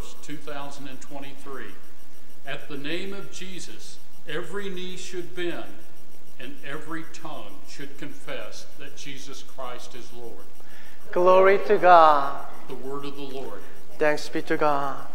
1st, 2023. At the name of Jesus, every knee should bend and every tongue should confess that Jesus Christ is Lord. Glory to God. The word of the Lord. Thanks be to God.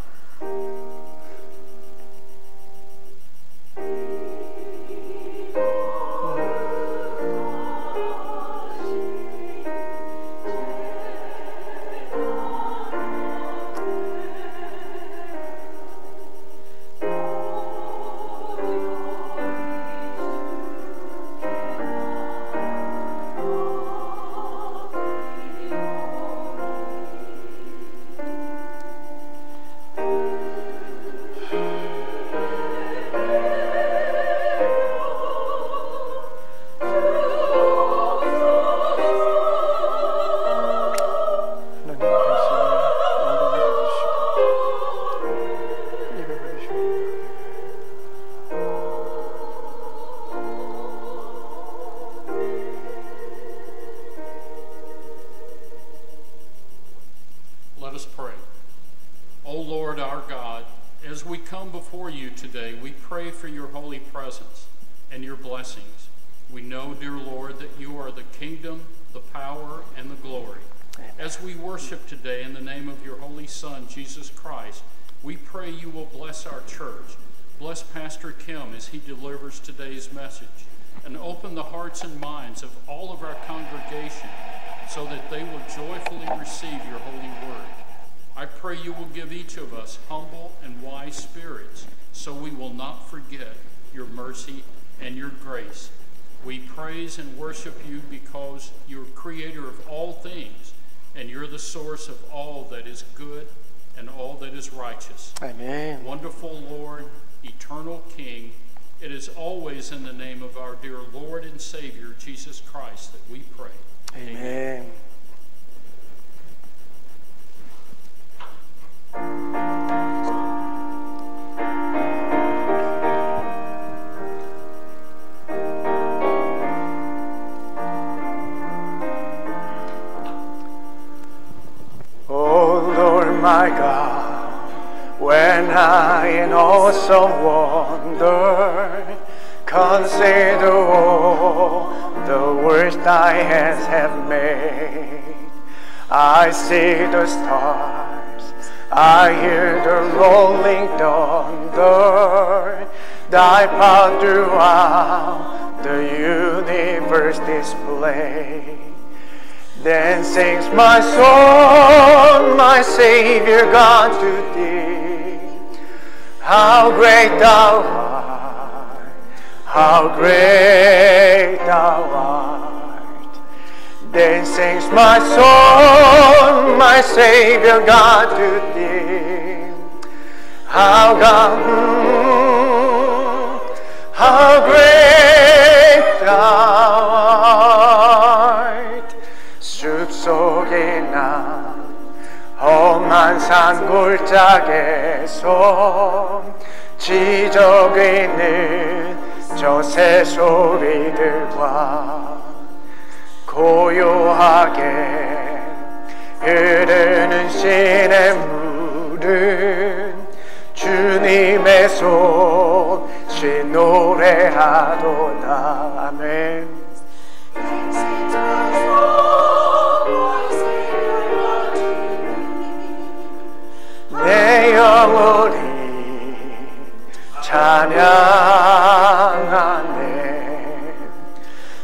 Let us pray. O Lord our God, as we come before you today, we pray for your holy presence and your blessings. We know, dear Lord, that you are the kingdom, the power, and the glory. As we worship today in the name of your holy Son, Jesus Christ, we pray you will bless our church. Bless Pastor Kim as he delivers today's message, and open the hearts and minds of all of our congregation so that they will joyfully receive your holy word. I pray you will give each of us humble and wise spirits so we will not forget your mercy and your grace. We praise and worship you because you're creator of all things, and you're the source of all that is good and all that is righteous. Amen. Wonderful Lord, eternal King, it is always in the name of our dear Lord and Savior, Jesus Christ, that we pray. Amen. Oh Lord my God, when I in awesome wonder consider all the works thy hands have made, I see the stars, I hear the rolling thunder, thy power throughout the universe display. Then sings my soul, my Savior God, to thee. How great thou art, how great thou art. Then sings my soul, my Savior God, to thee. How great thou art. 숲속에 나 험한 산 골짜기에서 지저귀 있는 저 새소리들과 고요하게 흐르는 시냇물은 주님의 손시 노래하도다. 아멘. 내 영혼이 찬양하네.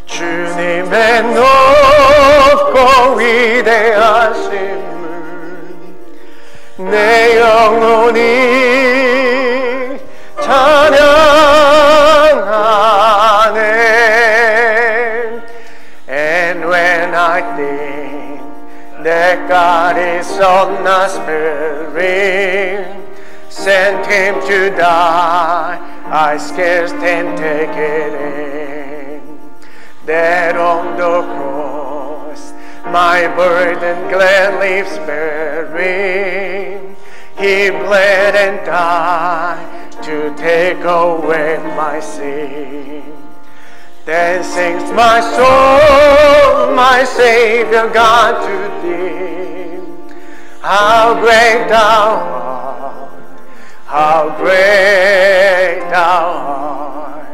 주님의 높고 위대하심을 내 영혼이 찬양하네. And when I think that God is on the Spirit, sent him to die, I scarce can take it in. That on the cross, my burden gladly bearing, he bled and died to take away my sin. Then sings my soul, my Savior God, to thee. How great thou art, how great thou art.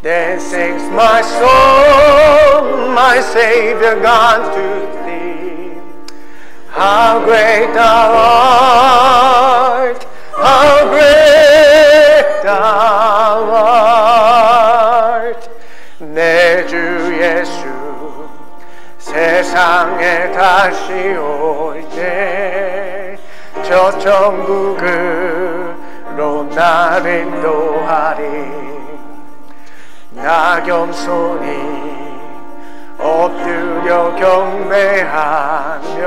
Then sings my soul, my Savior God to thee. How great thou art, how great thou art. 내 주 예수 세상에 다시 올 때 저 천국으로 나를 인도하리. 나 겸손히 엎드려 경배하며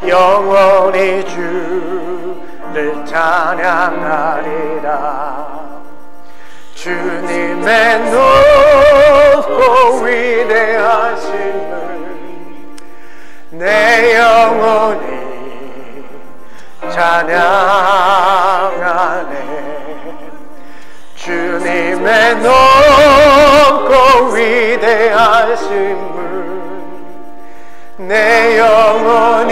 영원히 주를 찬양하리라. 주님의 높고 위대하심을 내 영혼이 찬양하네. 주님의 높고 위대하심을 내 영혼이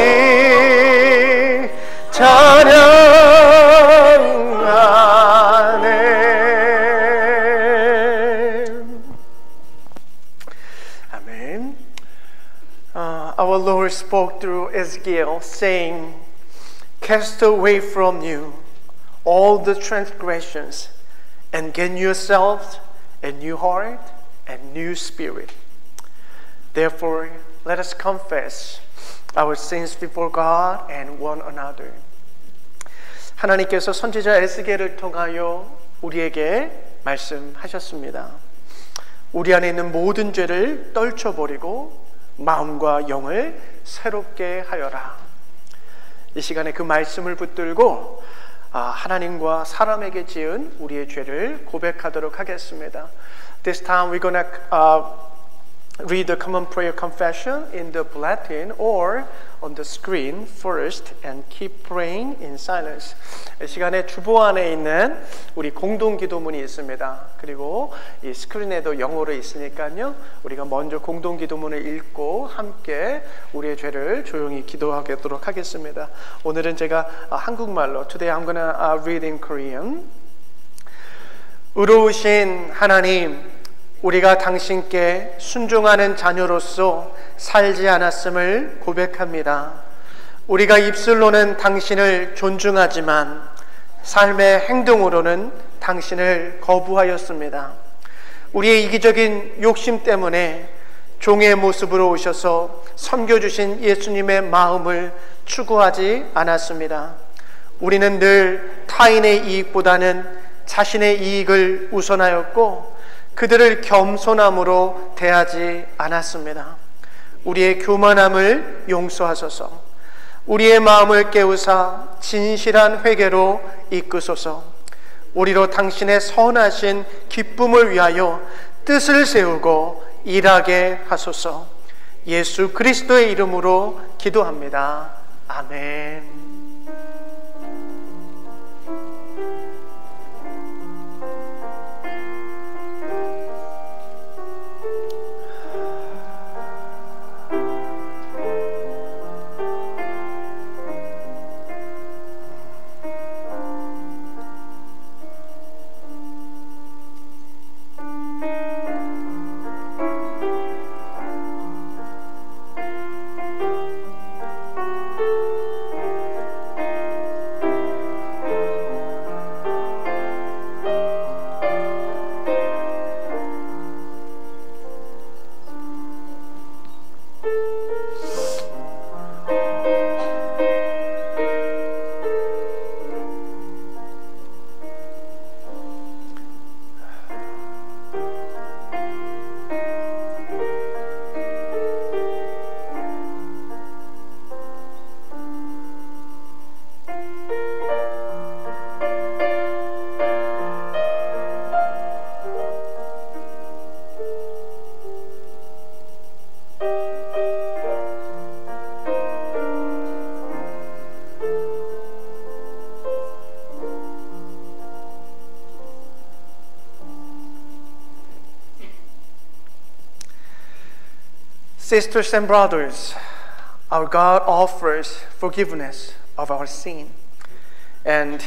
찬양하네. Amen. Our Lord spoke through Ezekiel, saying, "Cast away from you all the transgressions, and gain yourselves a new heart and new spirit." Therefore, let us confess our sins before God and one another. 하나님께서 선지자 에스겔을 통하여 우리에게 말씀하셨습니다. 우리 안에 있는 모든 죄를 떨쳐버리고 마음과 영을 새롭게 하여라. 이 시간에 그 말씀을 붙들고 하나님과 사람에게 지은 우리의 죄를 고백하도록 하겠습니다. This time we're gonna read the common prayer confession in the bulletin or on the screen first and keep praying in silence. 이 시간에 주보 안에 있는 우리 공동 기도문이 있습니다. 그리고 이 스크린에도 영어로 있으니까요. 우리가 먼저 공동 기도문을 읽고 함께 우리의 죄를 조용히 기도하도록 하겠습니다. 오늘은 제가 한국말로 Today I'm gonna read in Korean. 의로우신 하나님, 우리가 당신께 순종하는 자녀로서 살지 않았음을 고백합니다. 우리가 입술로는 당신을 존중하지만 삶의 행동으로는 당신을 거부하였습니다. 우리의 이기적인 욕심 때문에 종의 모습으로 오셔서 섬겨주신 예수님의 마음을 추구하지 않았습니다. 우리는 늘 타인의 이익보다는 자신의 이익을 우선하였고 그들을 겸손함으로 대하지 않았습니다. 우리의 교만함을 용서하소서. 우리의 마음을 깨우사 진실한 회개로 이끄소서. 우리로 당신의 선하신 기쁨을 위하여 뜻을 세우고 일하게 하소서. 예수 그리스도의 이름으로 기도합니다. 아멘. Sisters and brothers, our God offers forgiveness of our sin. and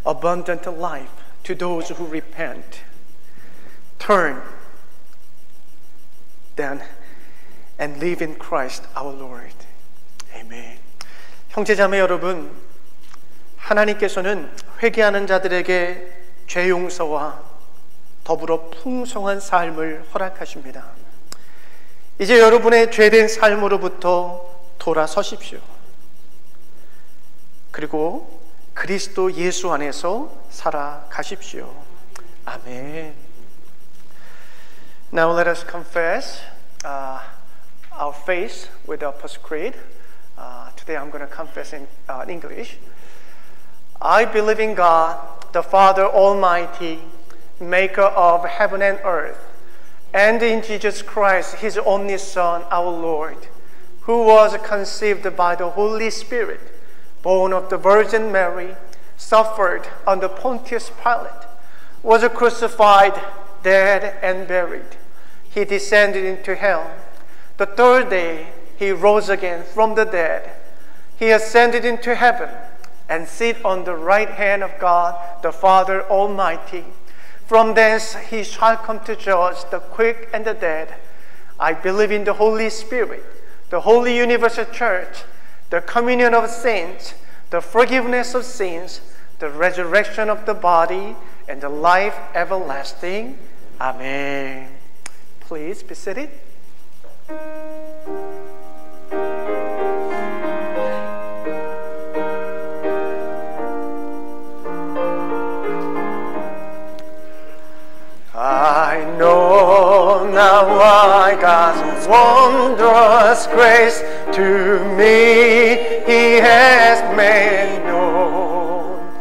abundant life to those who repent, turn, then, and live in Christ our Lord. Amen. 형제자매 여러분, 하나님께서는 회개하는 자들에게 죄 용서와 더불어 풍성한 삶을 허락하십니다. 이제 여러분의 죄된 삶으로부터 돌아서십시오. 그리고 그리스도 예수 안에서 살아가십시오. 아멘. Now let us confess our faith with the Apostles' Creed. Today I'm going to confess in English. I believe in God, the Father Almighty, maker of heaven and earth, and in Jesus Christ, His only Son, our Lord, who was conceived by the Holy Spirit, born of the Virgin Mary, suffered under Pontius Pilate, was crucified, dead, and buried. He descended into hell. The third day, He rose again from the dead. He ascended into heaven and sit on the right hand of God, the Father Almighty. From thence He shall come to judge the quick and the dead. I believe in the Holy Spirit, the holy universal church, the communion of saints, the forgiveness of sins, the resurrection of the body, and the life everlasting. Amen. Please be seated. I know now why God's wondrous grace to me He has made known.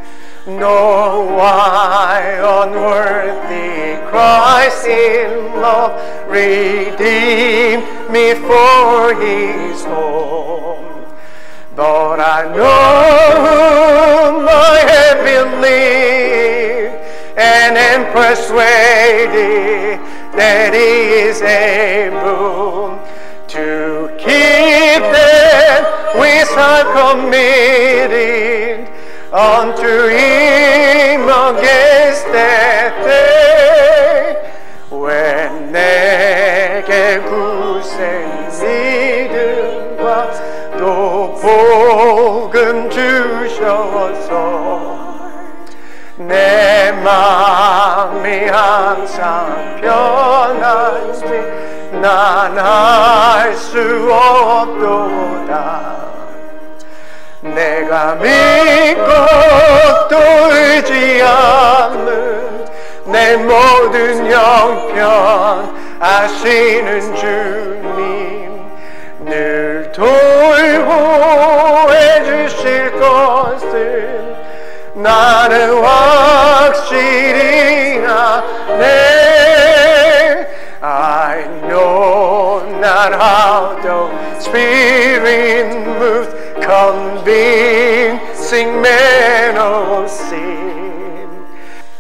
Know why unworthy Christ in love redeemed me for His own. But I know whom I have believed, and am persuaded that He is able to keep them which are committed unto Him against that day. when 내게 굳센 믿음과 또 복음 주셔서 내 마음이 항상 편한지 난 알 수 없도다. 내가 믿고 또 의지하는 내 모든 형편 아시는 주님 늘 돌보해 주실 것을 나는 확실히 아네. I know not how the Spirit moves, convincing men of sin,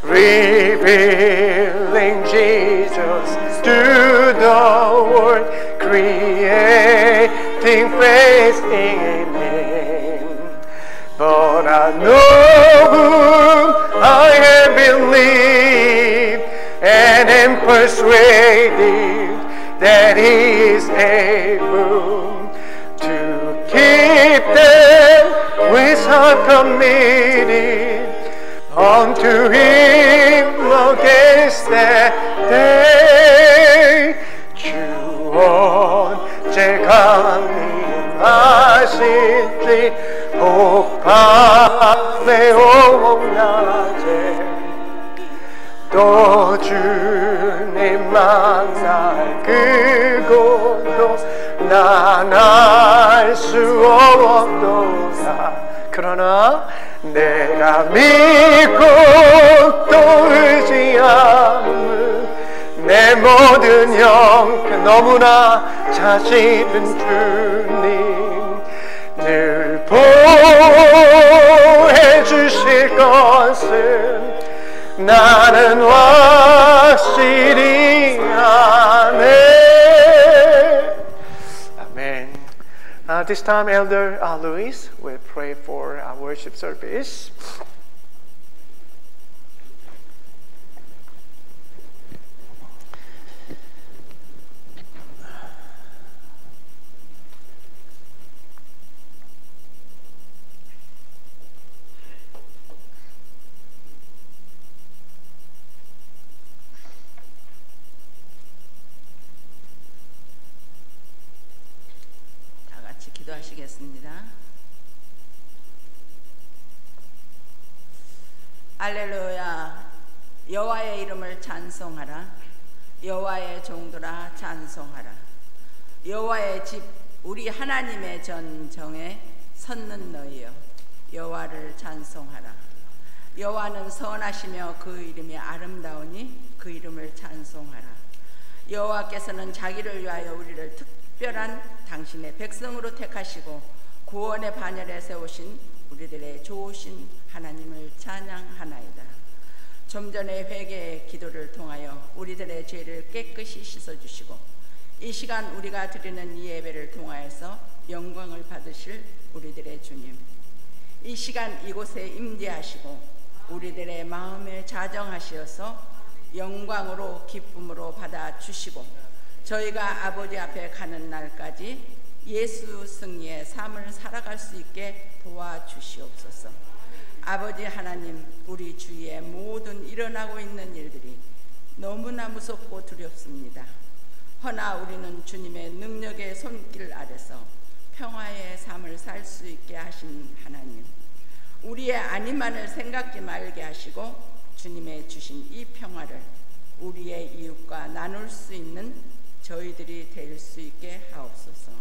revealing Jesus to the world, creating faith in Him. But I know whom I have believed and am persuaded that He is able to keep them which are committed unto Him against that day. 주 언제 강림하실지 혹밤에 오낮에 또 주님 만날 그곳도 난 알 수 없도다. 그러나 내가 믿고 또 의지하는 내 모든 형편 너무나 자신은 주님 늘 보호해 주실 것을 나는 확실히 아네. Amen. This time, Elder Luis will pray for our worship service. 같이 기도하시겠습니다. 할렐루야. 여호와의 이름을 찬송하라. 여호와의 종들아 찬송하라. 여호와의 집 우리 하나님의 전정에 섰는 너희여 여호와를 찬송하라. 여호와는 선하시며 그 이름이 아름다우니 그 이름을 찬송하라. 여호와께서는 자기를 위하여 우리를 특별한 당신의 백성으로 택하시고 구원의 반열에 세우신 우리들의 좋으신 하나님을 찬양하나이다. 좀 전에 회개의 기도를 통하여 우리들의 죄를 깨끗이 씻어주시고 이 시간 우리가 드리는 이 예배를 통하여서 영광을 받으실 우리들의 주님, 이 시간 이곳에 임재하시고 우리들의 마음에 자정하시어서 영광으로 기쁨으로 받아주시고 저희가 아버지 앞에 가는 날까지 예수 승리의 삶을 살아갈 수 있게 도와주시옵소서. 아버지 하나님, 우리 주위에 모든 일어나고 있는 일들이 너무나 무섭고 두렵습니다. 허나 우리는 주님의 능력의 손길 아래서 평화의 삶을 살 수 있게 하신 하나님, 우리의 안위만을 생각지 말게 하시고 주님의 주신 이 평화를 우리의 이웃과 나눌 수 있는 저희들이 될 수 있게 하옵소서.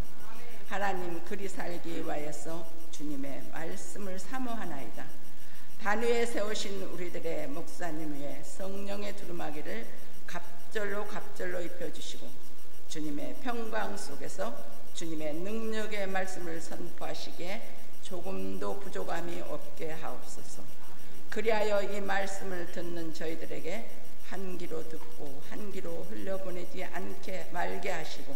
하나님, 그리 살기 위하여서 주님의 말씀을 사모하나이다. 단위에 세우신 우리들의 목사님 위에 성령의 두루마기를 갑절로 입혀주시고 주님의 평강 속에서 주님의 능력의 말씀을 선포하시기에 조금도 부족함이 없게 하옵소서. 그리하여 이 말씀을 듣는 저희들에게 한 귀로 듣고 한 귀로 흘려보내지 않게 말게 하시고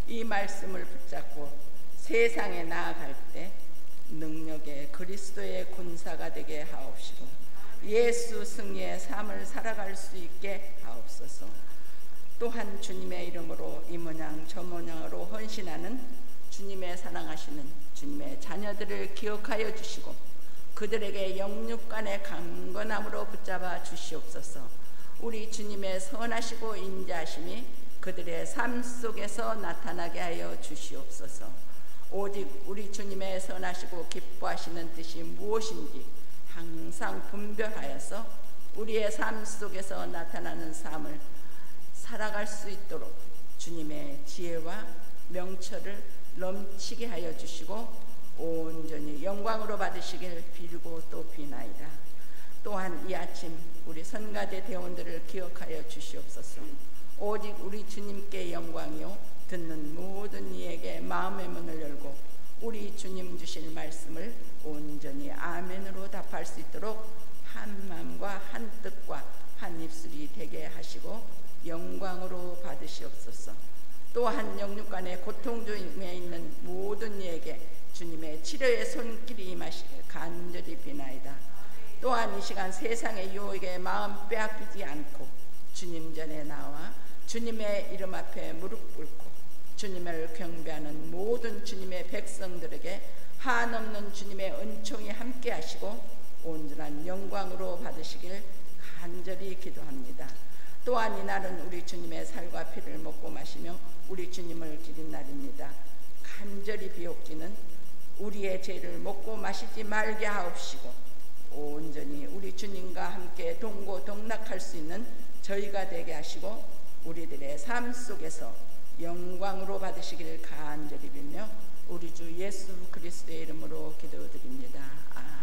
이 말씀을 붙잡고 세상에 나아갈 때 능력의 그리스도의 군사가 되게 하옵시고 예수 승리의 삶을 살아갈 수 있게 하옵소서. 또한 주님의 이름으로 이 모양 저 모양으로 헌신하는 주님의 사랑하시는 주님의 자녀들을 기억하여 주시고 그들에게 영육간의 강건함으로 붙잡아 주시옵소서. 우리 주님의 선하시고 인자하심이 그들의 삶 속에서 나타나게 하여 주시옵소서. 오직 우리 주님의 선하시고 기뻐하시는 뜻이 무엇인지 항상 분별하여서 우리의 삶 속에서 나타나는 삶을 살아갈 수 있도록 주님의 지혜와 명철을 넘치게 하여 주시고 온전히 영광으로 받으시길 빌고 또 비나이다. 또한 이 아침 우리 선가대 대원들을 기억하여 주시옵소서. 오직 우리 주님께 영광이요 듣는 모든 이에게 마음의 문을 열고 우리 주님 주실 말씀을 온전히 아멘으로 답할 수 있도록 한 마음과 한 뜻과 한 입술이 되게 하시고 영광으로 받으시옵소서. 또한 영육간의 고통 중에 있는 모든 이에게 주님의 치료의 손길이 임하시길 간절히 비나이다. 또한 이 시간 세상의 유혹에 마음 빼앗기지 않고 주님 전에 나와 주님의 이름 앞에 무릎 꿇고 주님을 경배하는 모든 주님의 백성들에게 한없는 주님의 은총이 함께 하시고 온전한 영광으로 받으시길 간절히 기도합니다. 또한 이날은 우리 주님의 살과 피를 먹고 마시며 우리 주님을 기린 날입니다. 간절히 비옵기는 우리의 죄를 먹고 마시지 말게 하옵시고 온전히 우리 주님과 함께 동고동락할 수 있는 저희가 되게 하시고 우리들의 삶 속에서 영광으로 받으시기를 간절히 빌며 우리 주 예수 그리스도의 이름으로 기도드립니다. 아멘.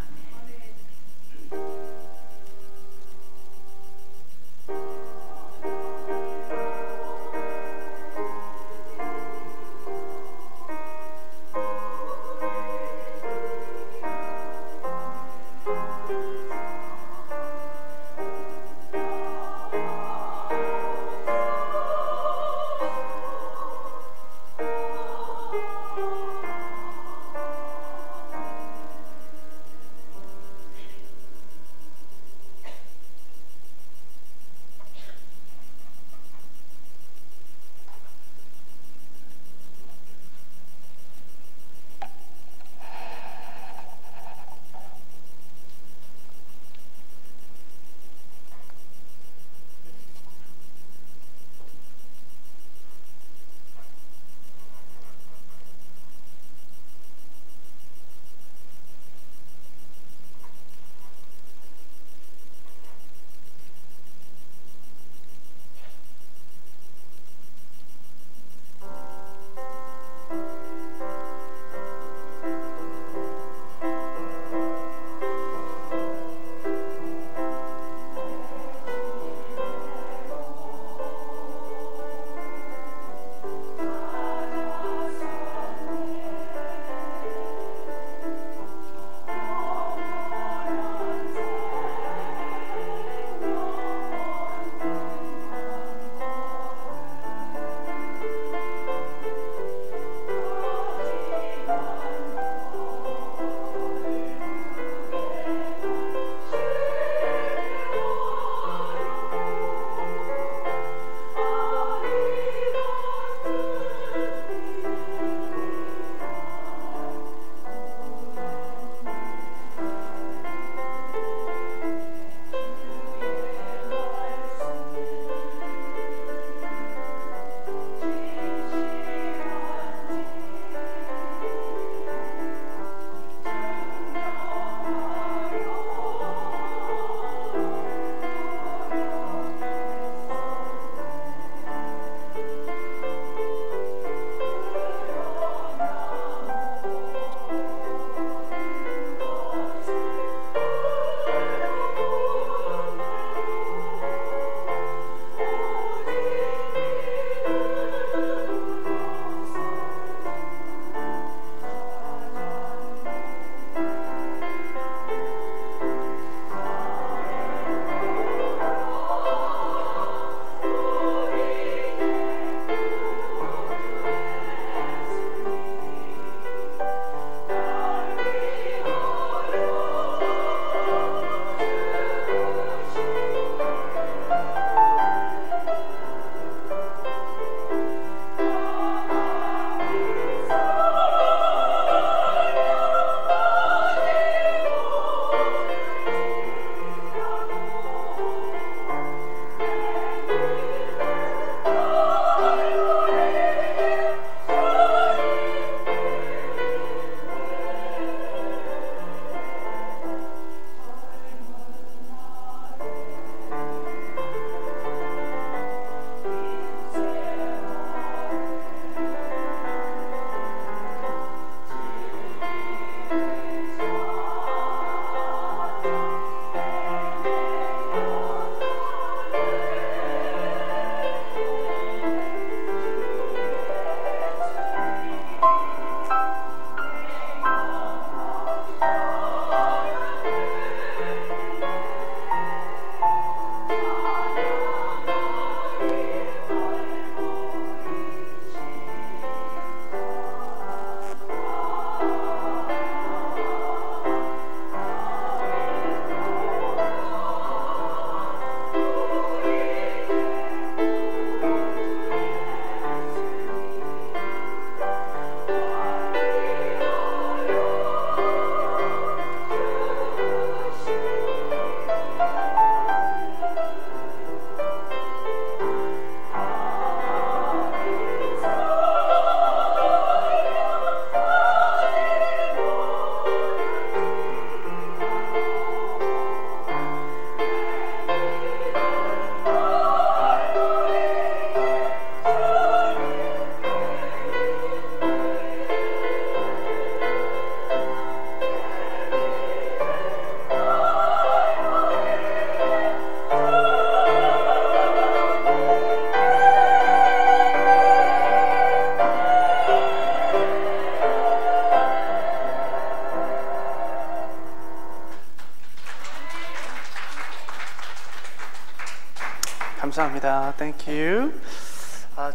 감사합니다. Thank you.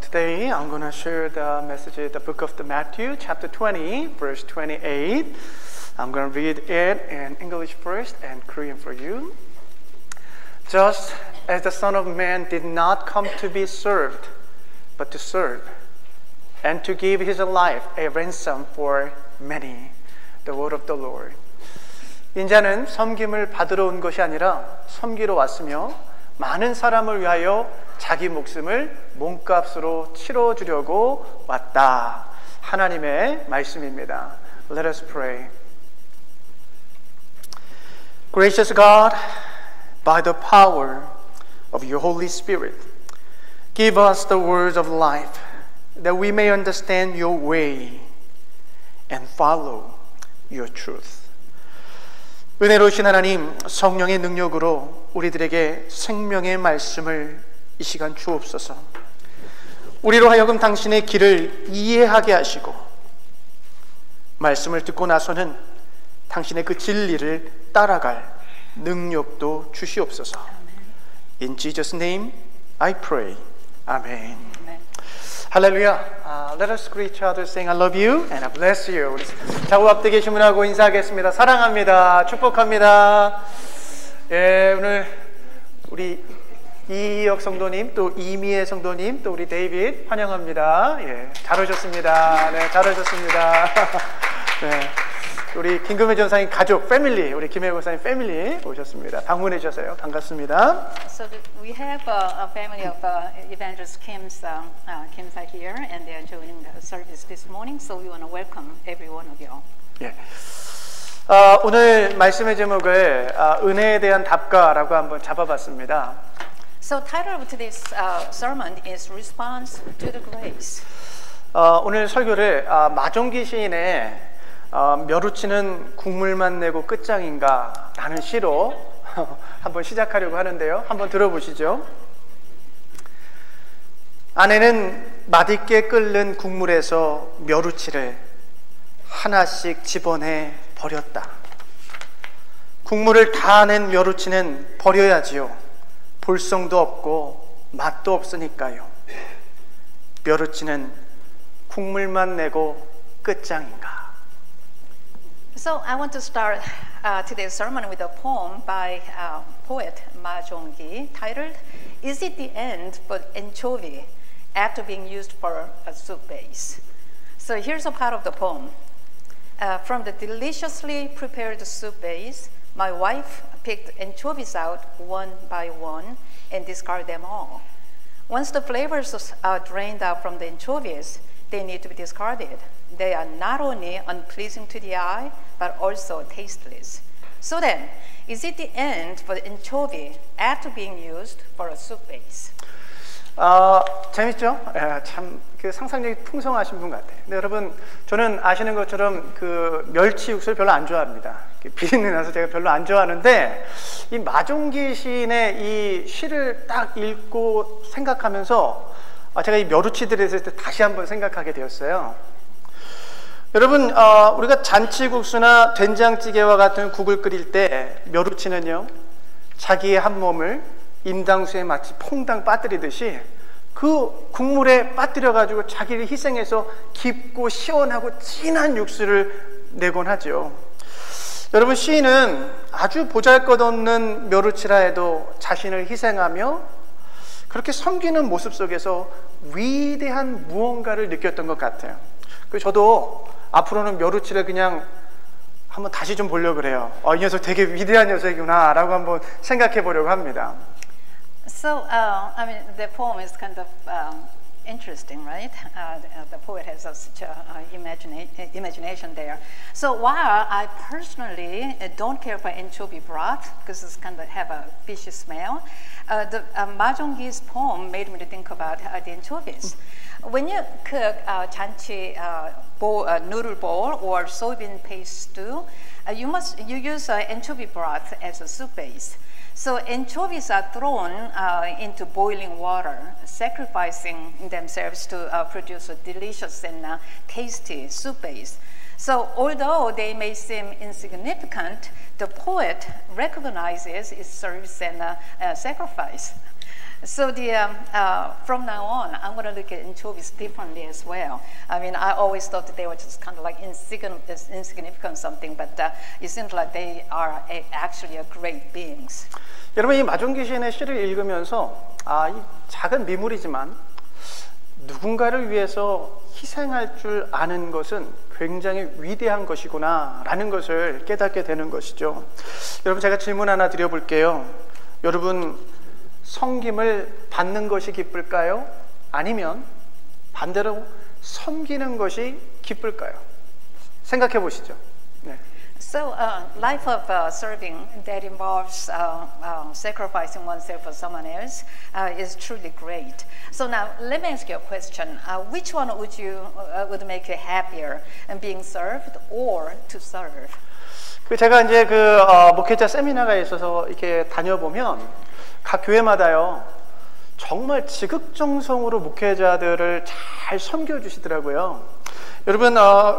Today I'm going to share the message, the book of the Matthew, chapter 20, verse 28. I'm going to read it in English first and Korean for you. Just as the Son of Man did not come to be served, but to serve, and to give his life a ransom for many. The word of the Lord. 인자는 섬김을 받으러 온 것이 아니라 섬기러 왔으며 많은 사람을 위하여 자기 목숨을 몸값으로 치러주려고 왔다. 하나님의 말씀입니다. Let us pray. Gracious God, by the power of your Holy Spirit, give us the words of life that we may understand your way and follow your truth. 은혜로우신 하나님, 성령의 능력으로 우리들에게 생명의 말씀을 이 시간 주옵소서. 우리로 하여금 당신의 길을 이해하게 하시고 말씀을 듣고 나서는 당신의 그 진리를 따라갈 능력도 주시옵소서. In Jesus' name I pray. Amen. 할렐루야. Let us greet each other saying I love you and I bless you. 우리 좌우 앞에 계신 분하고 인사하겠습니다. 사랑합니다. 축복합니다. 예, 오늘 우리 이희혁 성도님, 또 이미애 성도님, 또 우리 데이빗 환영합니다. 예, 잘 오셨습니다. 네, 잘 오셨습니다. 네, 우리 김금혜 전사님 가족, 패밀리, 우리 김혜 권사님 패밀리 오셨습니다. 방문해 주셔서요. 반갑습니다. So we have a family of evangelist Kims are here, and they are joining the service this morning. So we want to welcome every one of you. 예. 오늘 말씀의 제목을 은혜에 대한 답가라고 한번 잡아봤습니다. So title of today's sermon is Response to the Grace. 오늘 설교를 마종기 시인의 멸우치는 국물만 내고 끝장인가 라는 시로 한번 시작하려고 하는데요. 한번 들어보시죠. 아내는 맛있게 끓는 국물에서 멸우치를 하나씩 집어내 버렸다. 국물을 다 낸 멸우치는 버려야지요. 볼성도 없고 맛도 없으니까요. 멸우치는 국물만 내고 끝장인가. So I want to start today's sermon with a poem by poet Ma Jong-gi titled "Is It the End for Anchovy After Being Used for a Soup Base?" So here's a part of the poem. From the deliciously prepared soup base, my wife picked anchovies out one by one and discarded them all. Once the flavors are drained out from the anchovies, they need to be discarded. They are not only unpleasing to the eye, but also tasteless. So then, is it the end for the anchovy after being used for a soup base? 재밌죠? 참 그 상상력이 풍성하신 분 같아요. 근데 여러분, 저는 아시는 것처럼 그 멸치 육수를 별로 안 좋아합니다. 비린내 나서 제가 별로 안 좋아하는데 이 마종기 시인의 이 시를 딱 읽고 생각하면서 제가 이 멸우치들에 대해서 다시 한번 생각하게 되었어요. 여러분, 우리가 잔치국수나 된장찌개와 같은 국을 끓일 때 멸우치는요, 자기의 한 몸을 임당수에 마치 퐁당 빠뜨리듯이 그 국물에 빠뜨려가지고 자기를 희생해서 깊고 시원하고 진한 육수를 내곤 하죠. 여러분, 시인은 아주 보잘것없는 멸우치라 해도 자신을 희생하며 그렇게 섬기는 모습 속에서 위대한 무언가를 느꼈던 것 같아요. 그래서 저도 앞으로는 멸우치를 그냥 한번 다시 좀 보려고 그래요. 이 녀석 되게 위대한 녀석이구나 라고 한번 생각해 보려고 합니다. So, I mean, the poem is kind of interesting, right? The poet has such a imagination there. So while I personally don't care for anchovy broth because it's kind of have a fishy smell, the Ma Jong-gi's poem made me think about the anchovies. When you cook janchi noodle bowl or soybean paste stew, you use anchovy broth as a soup base. So anchovies are thrown into boiling water, sacrificing themselves to produce a delicious and tasty soup base. So although they may seem insignificant, the poet recognizes its service and sacrifice. So from now on, I'm going to look at anchovies differently as well. I mean, I always thought that they were just kind of like insignificant something, but it seems like they are actually great beings. 여러분 이 마종귀신의 시를 읽으면서 이 작은 미물이지만 누군가를 위해서 희생할 줄 아는 것은 굉장히 위대한 것이구나 라는 것을 깨닫게 되는 것이죠. 여러분 제가 질문 하나 드려볼게요. 여러분 섬김을 받는 것이 기쁠까요? 아니면 반대로 섬기는 것이 기쁠까요? 생각해 보시죠. 네. So, life of serving that involves sacrificing oneself for someone else is truly great. So now, let me ask you a question. Which one would make you happier, being served or to serve? 제가 이제 목회자 세미나가 있어서 이렇게 다녀보면 각 교회마다요 정말 지극정성으로 목회자들을 잘 섬겨주시더라고요. 여러분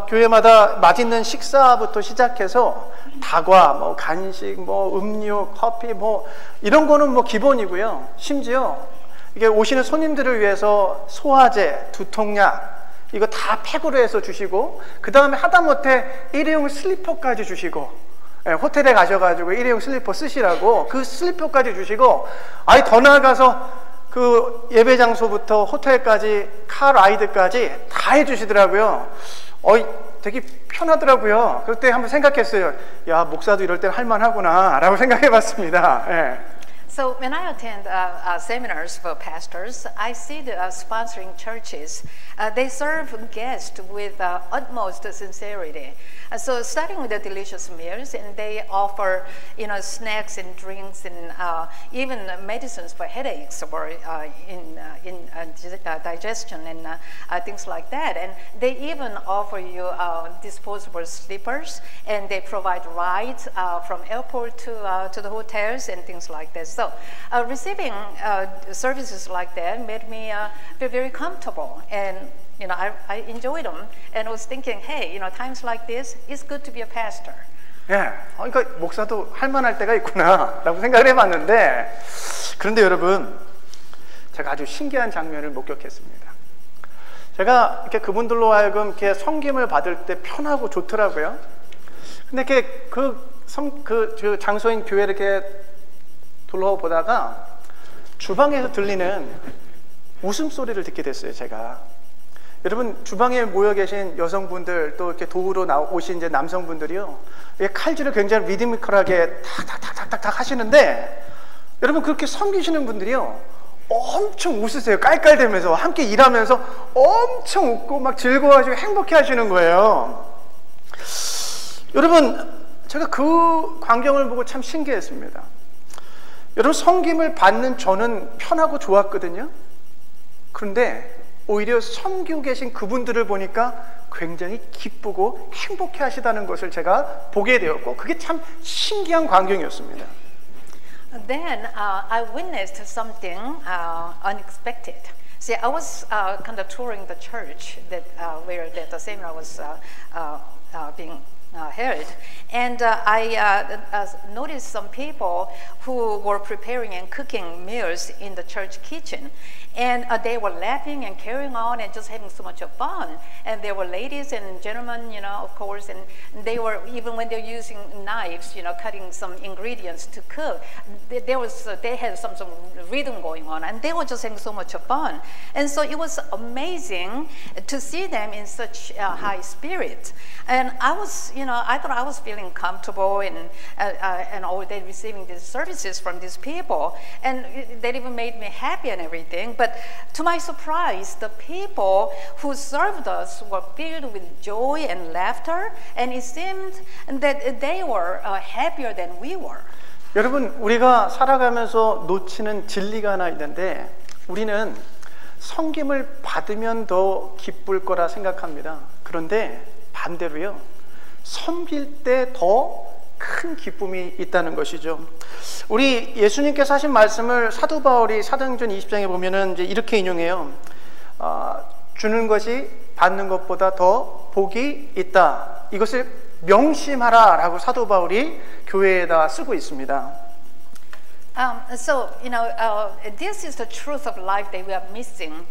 교회마다 맛있는 식사부터 시작해서 다과, 뭐 간식, 뭐 음료, 커피, 뭐 이런 거는 뭐 기본이고요. 심지어 이게 오시는 손님들을 위해서 소화제, 두통약 이거 다 팩으로 해서 주시고 그 다음에 하다못해 일회용 슬리퍼까지 주시고 호텔에 가셔가지고 일회용 슬리퍼 쓰시라고 그 슬리퍼까지 주시고 아예 더 나아가서 그 예배 장소부터 호텔까지 카 라이드까지 다 해주시더라고요. 되게 편하더라고요. 그럴 때 한번 생각했어요. 야 목사도 이럴 땐 할만하구나 라고 생각해봤습니다. 예. So when I attend seminars for pastors, I see the sponsoring churches. They serve guests with utmost sincerity. So starting with the delicious meals, and they offer, snacks and drinks and even medicines for headaches or digestion and things like that. And they even offer you disposable slippers, and they provide rides from airport to the hotels and things like that. So receiving services like that made me feel very comfortable, and I enjoyed them. And I was thinking, hey, times like this, it's good to be a pastor. 예, 그러니까 목사도 할만할 때가 있구나라고 생각을 해봤는데, 그런데 여러분, 제가 아주 신기한 장면을 목격했습니다. 제가 이렇게 그분들로 하여금 이렇게 섬김을 받을 때 편하고 좋더라고요. 근데 이렇게 그 장소인 교회를 이렇게 둘러보다가 주방에서 들리는 웃음소리를 듣게 됐어요, 제가. 여러분, 주방에 모여 계신 여성분들 또 이렇게 도우러 오신 이제 남성분들이요, 칼질을 굉장히 리드미컬하게 탁탁탁탁탁 하시는데, 여러분, 그렇게 섬기시는 분들이요, 엄청 웃으세요. 깔깔대면서, 함께 일하면서 엄청 웃고 막 즐거워하시고 행복해 하시는 거예요. 여러분, 제가 그 광경을 보고 참 신기했습니다. 여러분, 섬김을 받는 저는 편하고 좋았거든요. 그런데 오히려 섬기고 계신 그분들을 보니까 굉장히 기쁘고 행복해 하시다는 것을 제가 보게 되었고, 그게 참 신기한 광경이었습니다. Then I witnessed something unexpected. See, I was kind of touring the church where the seminar was being held, and I noticed some people who were preparing and cooking meals in the church kitchen. And they were laughing and carrying on and just having so much of fun. And there were ladies and gentlemen, of course, and they were, even when they're using knives, cutting some ingredients to cook, they had some rhythm going on, and they were just having so much of fun. And so it was amazing to see them in such high spirit. And I was, I thought I was feeling comfortable and all day receiving these services from these people, and that even made me happy and everything. But to my surprise, the people who served us were filled with joy and laughter, and it seemed that they were happier than we were. 여러분, 우리가 살아가면서 놓치는 진리가 하나 있는데, 우리는 섬김을 받으면 더 기쁠 거라 생각합니다. 그런데 반대로요, 섬길 때 더 큰 기쁨이 있다는 것이죠. 우리 예수님께서 하신 말씀을 사도 바울이 사도행전 20장에 보면은 이제 이렇게 인용해요. 주는 것이 받는 것보다 더 복이 있다. 이것을 명심하라라고 사도 바울이 교회에다 쓰고 있습니다. So, this is the truth of life that we are missing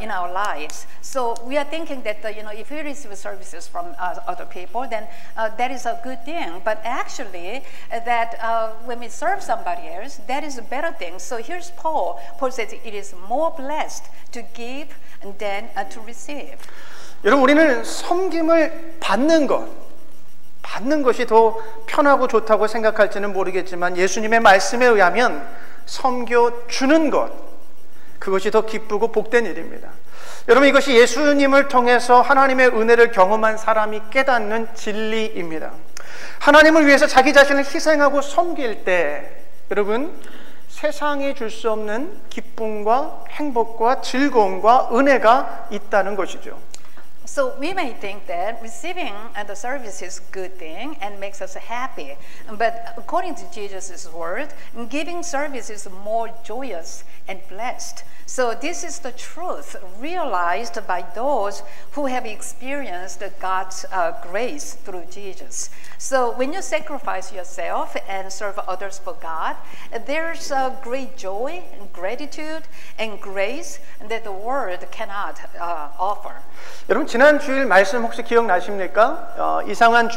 in our lives. So we are thinking that, if we receive services from other people, then that is a good thing. But actually, that when we serve somebody else, that is a better thing. So here's Paul. Paul says it is more blessed to give than to receive. 여러분, 우리는 섬김을 받는 것이 더 편하고 좋다고 생각할지는 모르겠지만 예수님의 말씀에 의하면 섬겨주는 것, 그것이 더 기쁘고 복된 일입니다. 여러분, 이것이 예수님을 통해서 하나님의 은혜를 경험한 사람이 깨닫는 진리입니다. 하나님을 위해서 자기 자신을 희생하고 섬길 때 여러분, 세상이 줄 수 없는 기쁨과 행복과 즐거움과 은혜가 있다는 것이죠. So we may think that receiving the service is a good thing and makes us happy. But according to Jesus' word, giving service is more joyous and blessed. So this is the truth realized by those who have experienced God's grace through Jesus. So when you sacrifice yourself and serve others for God, there's a great joy and gratitude and grace that the world cannot offer. 여러분, 지난 주일 말씀 혹시 기억나십니까? 이상한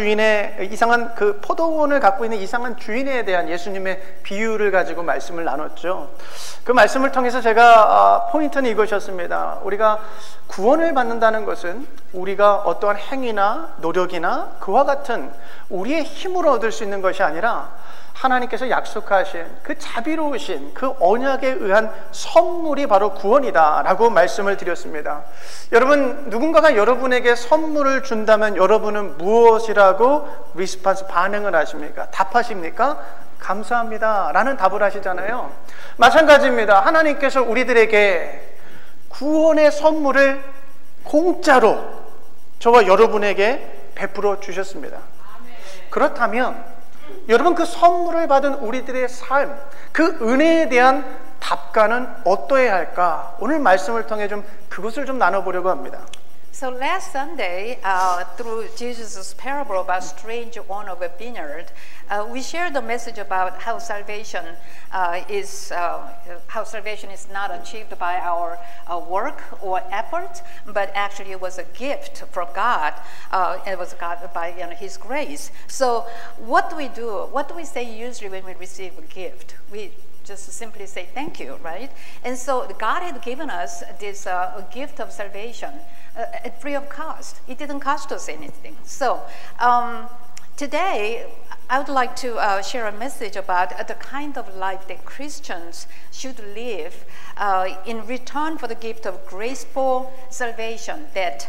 그 포도원을 갖고 있는 이상한 주인에 대한 예수님의 비유를 가지고 말씀을 나눴죠. 그 말씀을 통해서 제가 포인트는 이것이었습니다. 우리가 구원을 받는다는 것은 우리가 어떠한 행위나 노력이나 그와 같은 우리의 힘으로 얻을 수 있는 것이 아니라 하나님께서 약속하신 그 자비로우신 그 언약에 의한 선물이 바로 구원이다라고 말씀을 드렸습니다. 여러분, 누군가가 여러분에게 선물을 준다면 여러분은 무엇이라고 리스폰스 반응을 하십니까? 답하십니까? 감사합니다 라는 답을 하시잖아요. 마찬가지입니다. 하나님께서 우리들에게 구원의 선물을 공짜로 저와 여러분에게 베풀어 주셨습니다. 그렇다면 여러분, 그 선물을 받은 우리들의 삶, 그 은혜에 대한 답가는 어떠해야 할까? 오늘 말씀을 통해 그것을 나눠보려고 합니다. So last Sunday, through Jesus' parable about strange owner of a vineyard, we shared the message about how salvation is not achieved by our work or effort, but actually it was a gift from God. It was God by His grace. So what do we do? What do we say usually when we receive a gift? We just simply say thank you, right? And so God had given us this gift of salvation free of cost. It didn't cost us anything. So today, I would like to share a message about the kind of life that Christians should live in return for the gift of graceful salvation that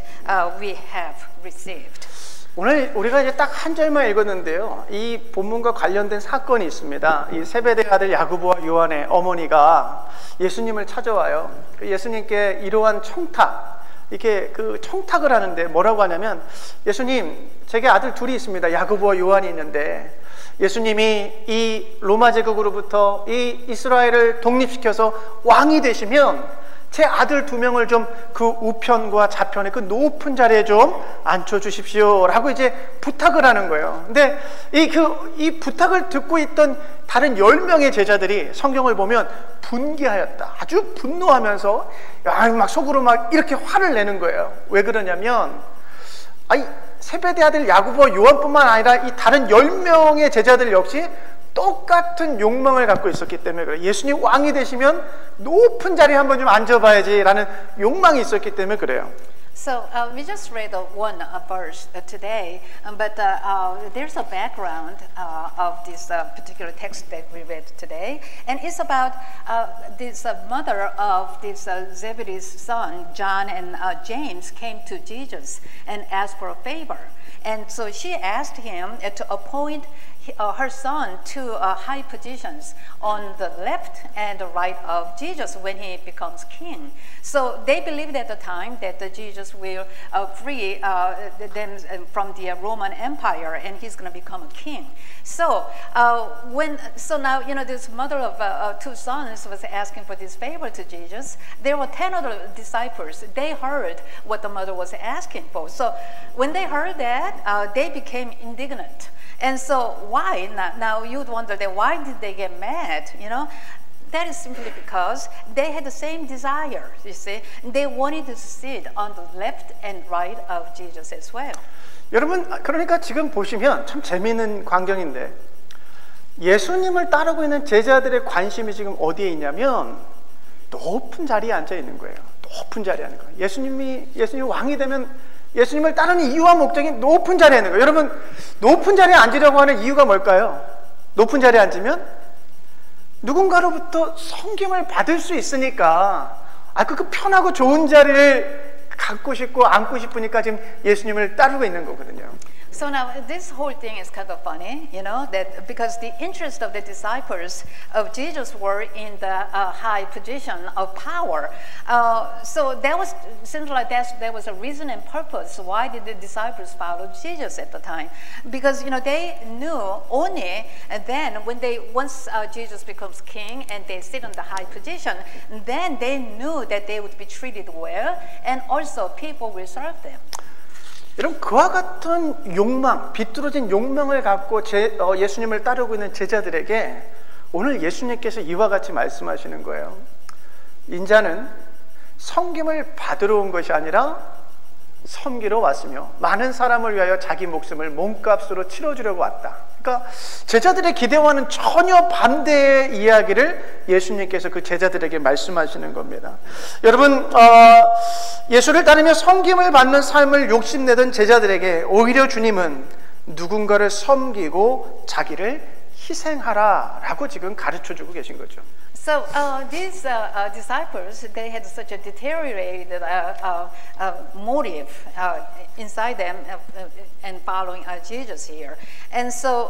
we have received. 오늘 우리가 이제 딱 한 절만 읽었는데요. 이 본문과 관련된 사건이 있습니다. 이 세베대 아들 야고보와 요한의 어머니가 예수님을 찾아와요. 예수님께 이러한 이렇게 그 청탁을 하는데 뭐라고 하냐면, 예수님, 제게 아들 둘이 있습니다. 야고보와 요한이 있는데 예수님이 이 로마 제국으로부터 이 이스라엘을 독립시켜서 왕이 되시면 제 아들 2명을 그 우편과 좌편의 그 높은 자리에 앉혀주십시오 라고 이제 부탁을 하는 거예요. 근데 이 부탁을 듣고 있던 다른 10명의 제자들이 성경을 보면 분개하였다. 아주 분노하면서 막 속으로 막 이렇게 화를 내는 거예요. 왜 그러냐면, 세베대 아들 야고보와 요한뿐만 아니라 이 다른 10명의 제자들 역시 똑같은 욕망을 갖고 있었기 때문에 그래요. 예수님 왕이 되시면 높은 자리에 한번 앉아봐야지라는 욕망이 있었기 때문에 그래요. So we just read one verse today, but there's a background of this particular text that we read today, and it's about this mother of this Zebedee's son, John and James, came to Jesus and asked for a favor. And so she asked him to appoint her son to high positions on the left and the right of Jesus when he becomes king. So they believed at the time that Jesus will free them from the Roman Empire and he's going to become a king. So now this mother of 2 sons was asking for this favor to Jesus. There were 10 other disciples. They heard what the mother was asking for. So when they heard that, they became indignant. And so why? Now you'd wonder that why did they get mad? You know, that is simply because they had the same desire. You see, they wanted to sit on the left and right of Jesus as well. 여러분, 그러니까 지금 보시면 참 재미있는 광경인데 예수님을 따르고 있는 제자들의 관심이 지금 어디에 있냐면 높은 자리에 앉아 있는 거예요. 높은 자리에 앉는 거예요. 예수님이 왕이 되면 예수님을 따르는 이유와 목적이 높은 자리에 있는 거예요. 여러분, 높은 자리에 앉으려고 하는 이유가 뭘까요? 높은 자리에 앉으면 누군가로부터 섬김을 받을 수 있으니까 그 편하고 좋은 자리를 갖고 싶고 앉고 싶으니까 지금 예수님을 따르고 있는 거거든요. So now this whole thing is kind of funny, you know, that because the interest of the disciples of Jesus were in the high position of power. So that was seems like there was a reason and purpose. Why did the disciples follow Jesus at the time? Because you know they knew only then when once Jesus becomes king and they sit in the high position, then they knew that they would be treated well and also people will serve them. 여러분, 그와 같은 욕망, 비뚤어진 욕망을 갖고 예수님을 따르고 있는 제자들에게 오늘 예수님께서 이와 같이 말씀하시는 거예요. 인자는 섬김을 받으러 온 것이 아니라 섬기러 왔으며 많은 사람을 위하여 자기 목숨을 몸값으로 치러주려고 왔다. 그러니까 제자들의 기대와는 전혀 반대의 이야기를 예수님께서 그 제자들에게 말씀하시는 겁니다. 여러분, 예수를 따르며 섬김을 받는 삶을 욕심내던 제자들에게 오히려 주님은 누군가를 섬기고 자기를 희생하라라고 지금 가르쳐주고 계신 거죠. So these disciples, they had such a deteriorated motive inside them and following Jesus here. And so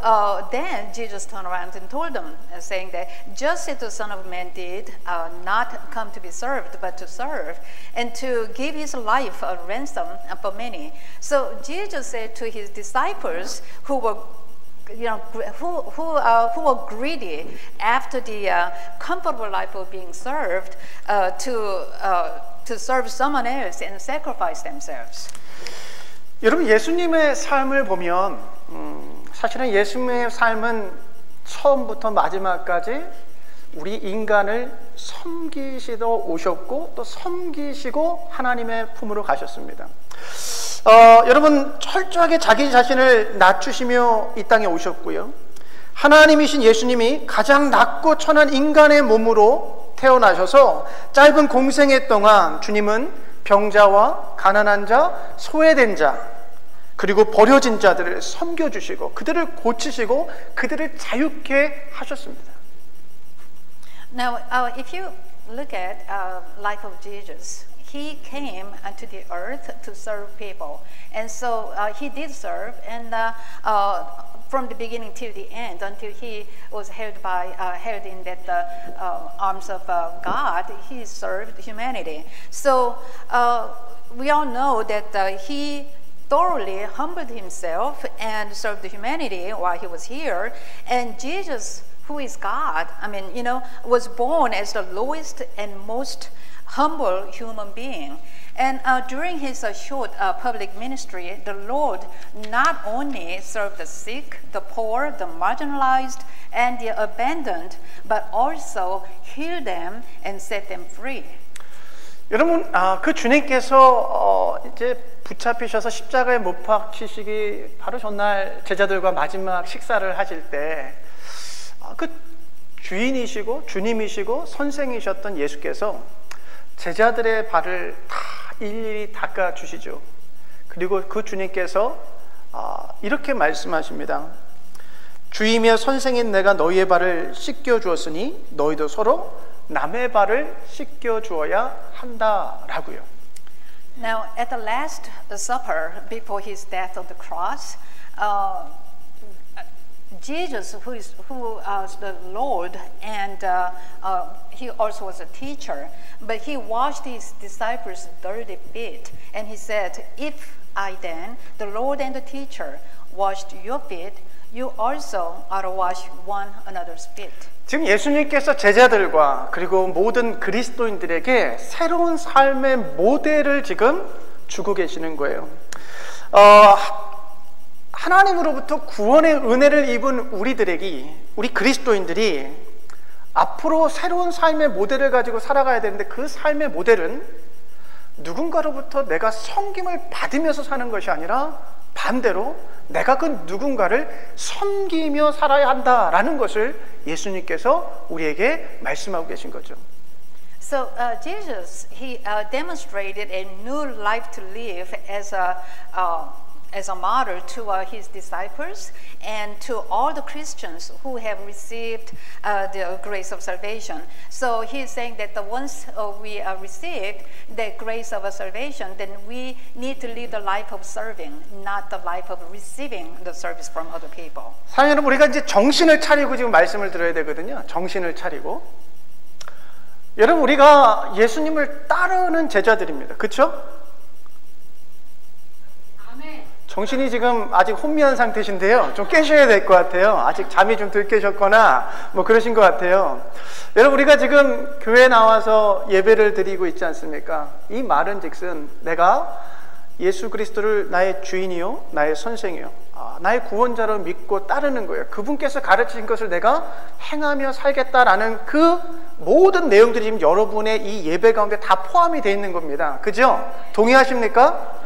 then Jesus turned around and told them, saying that just as the Son of Man did not come to be served, but to serve, and to give his life a ransom for many. So Jesus said to his disciples who were who were greedy after the comfortable life of being served to serve someone else and sacrifice themselves. 여러분, 예수님의 삶을 보면 사실은 예수님의 삶은 처음부터 마지막까지 우리 인간을 섬기시러 오셨고 또 섬기시고 하나님의 품으로 가셨습니다. 여러분, 철저하게 자기 자신을 낮추시며 이 땅에 오셨고요. 하나님이신 예수님이 가장 낮고 천한 인간의 몸으로 태어나셔서 짧은 공생애 동안 주님은 병자와 가난한 자, 소외된 자, 그리고 버려진 자들을 섬겨주시고 그들을 고치시고 그들을 자유케 하셨습니다. Now, if you look at life of Jesus, he came to the earth to serve people, and so he did serve, and from the beginning till the end, until he was held in the arms of God, he served humanity. So we all know that he thoroughly humbled himself and served humanity while he was here, and Jesus, who is God, was born as the lowest and most humble human being. And during his short public ministry, the Lord not only served the sick, the poor, the marginalized, and the abandoned, but also healed them and set them free. 여러분, 그 주님께서 이제 붙잡히셔서 십자가에 못 박히시기 바로 전날 제자들과 마지막 식사를 하실 때 그 주인이시고 주님이시고 선생이셨던 예수께서 제자들의 발을 다 일일이 닦아주시죠. 그리고 그 주님께서 이렇게 말씀하십니다. 주이며 선생인 내가 너희의 발을 씻겨주었으니 너희도 서로 남의 발을 씻겨주어야 한다라고요. Now, at the Last Supper, before his death on the cross, Jesus, who is the Lord, and he also was a teacher, but he washed his disciples' dirty feet, and he said, "If I then, the Lord and the teacher, washed your feet, you also are to wash one another's feet." 지금 예수님께서 제자들과 그리고 모든 그리스도인들에게 새로운 삶의 모델을 지금 주고 계시는 거예요. 하나님으로부터 구원의 은혜를 입은 우리 그리스도인들이 앞으로 새로운 삶의 모델을 가지고 살아가야 되는데 그 삶의 모델은 누군가로부터 내가 섬김을 받으면서 사는 것이 아니라 반대로 내가 그 누군가를 섬기며 살아야 한다라는 것을 예수님께서 우리에게 말씀하고 계신 거죠. So Jesus, he demonstrated a new life to live as a model to his disciples and to all the Christians who have received the grace of salvation. So he's saying that once we received the grace of salvation, then we need to live the life of serving, not the life of receiving the service from other people. 사랑하는 여러분, 우리가 이제 정신을 차리고 지금 말씀을 들어야 되거든요. 정신을 차리고. 여러분, 우리가 예수님을 따르는 제자들입니다. 그렇죠? 정신이 지금 아직 혼미한 상태신데요. 좀 깨셔야 될 것 같아요. 아직 잠이 좀 덜 깨셨거나 뭐 그러신 것 같아요. 여러분, 우리가 지금 교회에 나와서 예배를 드리고 있지 않습니까? 이 말은 즉슨 내가 예수 그리스도를 나의 주인이요, 나의 선생이요, 나의 구원자로 믿고 따르는 거예요. 그분께서 가르치신 것을 내가 행하며 살겠다라는 그 모든 내용들이 지금 여러분의 이 예배 가운데 다 포함이 되어 있는 겁니다. 그죠? 동의하십니까?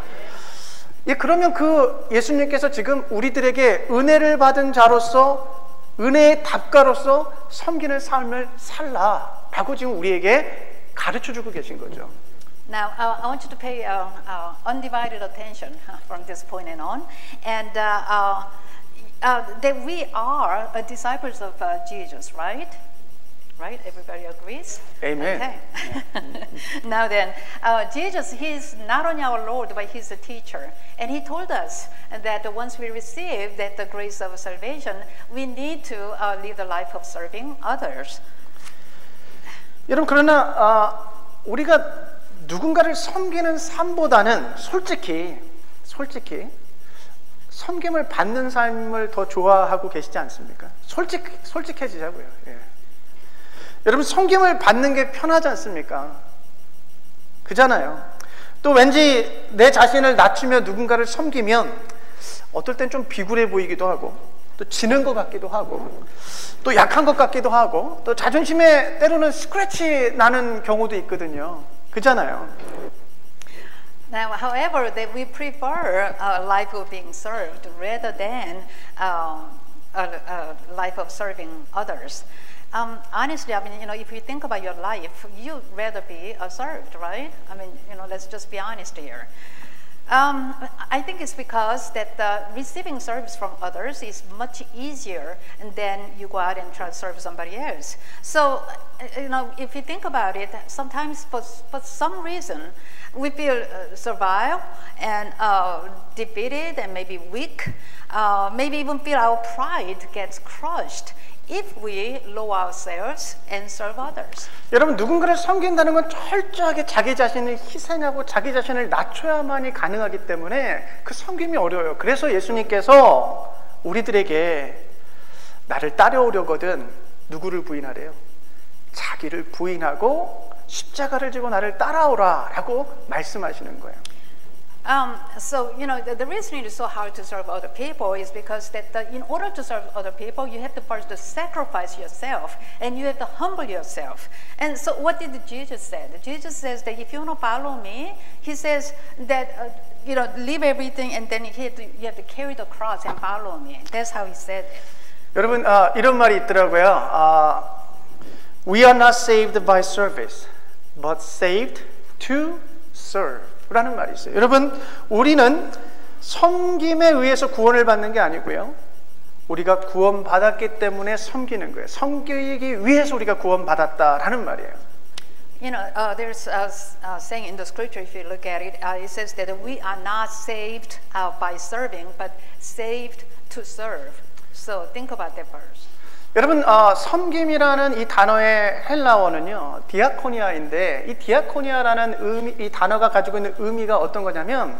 예, 그러면 그 예수님께서 지금 우리들에게 은혜를 받은 자로서, 은혜의 답가로서 섬기는 삶을 살라라고 지금 우리에게 가르쳐주고 계신 거죠. Now, I want you to pay undivided attention from this point and on, and that we are disciples of Jesus, right? Right? Everybody agrees? Amen. Okay. Now then, Jesus, he's not only our Lord, but he's a teacher. And he told us that once we receive that the grace of salvation, we need to live the life of serving others. 여러분, 그러나 우리가 누군가를 섬기는 삶보다는 솔직히 섬김을 받는 삶을 더 좋아하고 계시지 않습니까? 솔직해지자고요. 예. 여러분, 섬김을 받는 게 편하지 않습니까? 그잖아요. 또 왠지 내 자신을 낮추며 누군가를 섬기면 어떨 땐 좀 비굴해 보이기도 하고, 또 지는 것 같기도 하고, 또 약한 것 같기도 하고, 또 자존심에 때로는 스크래치 나는 경우도 있거든요. 그잖아요. Now, however, that we prefer a life of being served rather than a life of serving others. Honestly, I mean, if you think about your life, you'd rather be served, right? I mean, let's just be honest here. I think it's because that receiving service from others is much easier than you go out and try to serve somebody else. So, if you think about it, sometimes for some reason, we feel servile and defeated and maybe weak, maybe even feel our pride gets crushed if we lower ourselves and serve others. 여러분, 누군가를 섬긴다는 건 철저하게 자기 자신을 희생하고 자기 자신을 낮춰야만이 가능하기 때문에 그 섬김이 어려워요. 그래서 예수님께서 우리들에게 나를 따라오려거든 누구를 부인하래요? 자기를 부인하고 십자가를 지고 나를 따라오라 라고 말씀하시는 거예요. So, the reason it is so hard to serve other people is because that in order to serve other people, you have to first sacrifice yourself and you have to humble yourself. And so what did Jesus say? Jesus says that if you want to follow me, he says that, leave everything and then you have to carry the cross and follow me. That's how he said it. 여러분, 이런 말이 있더라고요. We are not saved by service, but saved to serve. 라는 말이 있어요. 여러분, 우리는 섬김에 의해서 구원을 받는 게 아니고요. 우리가 구원받았기 때문에 섬기는 거예요. 섬기기 위해서 우리가 구원받았다라는 말이에요. There's a saying in the scripture, if you look at it, it says that we are not saved by serving, but saved to serve. So think about that verse. 여러분, 섬김이라는 이 단어의 헬라어는요, 디아코니아인데, 이 디아코니아라는 이 단어가 가지고 있는 의미가 어떤 거냐면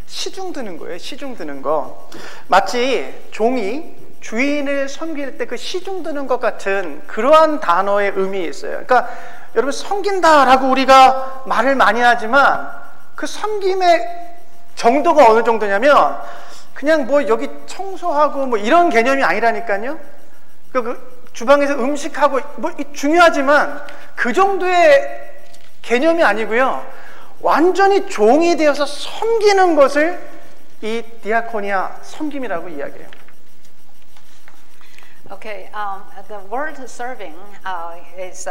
시중 드는 거예요. 시중 드는 거. 마치 종이 주인을 섬길 때 그 시중 드는 것 같은 그러한 단어의 의미가 있어요. 그러니까 여러분, 섬긴다라고 우리가 말을 많이 하지만 그 섬김의 정도가 어느 정도냐면 그냥 뭐 여기 청소하고 뭐 이런 개념이 아니라니까요. 그 주방에서 음식하고 뭐 중요하지만 그 정도의 개념이 아니고요. 완전히 종이 되어서 섬기는 것을 이 디아코니아 섬김이라고 이야기해요. Okay, the word serving is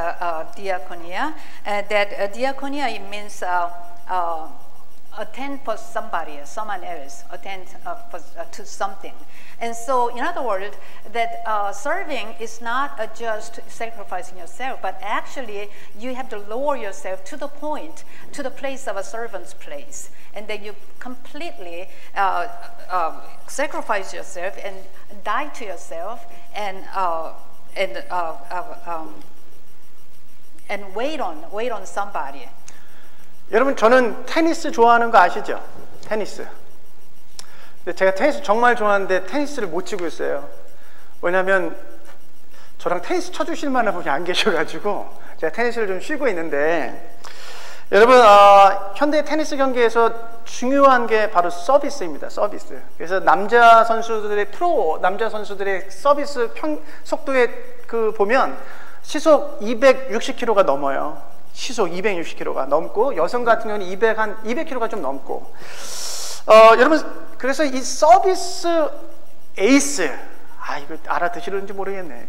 diakonia. That diakonia, it means attend for somebody, someone else, attend to something. And so, in other words, that serving is not just sacrificing yourself, but actually you have to lower yourself to the point, to the place of a servant's place. And then you completely sacrifice yourself and die to yourself and wait on somebody. 여러분, 저는 테니스 좋아하는 거 아시죠? 테니스. 근데 제가 테니스 정말 좋아하는데 테니스를 못 치고 있어요. 왜냐하면 저랑 테니스 쳐주실 만한 분이 안 계셔가지고 제가 테니스를 좀 쉬고 있는데, 여러분, 현대 테니스 경기에서 중요한 게 바로 서비스입니다. 서비스. 그래서 남자 선수들의 남자 선수들의 서비스 속도에 보면 시속 260km가 넘어요. 시속 260km가 넘고, 여성 같은 경우는 200km가 좀 넘고. 여러분, 그래서 이 서비스 에이스, 이거 알아듣시는지 모르겠네.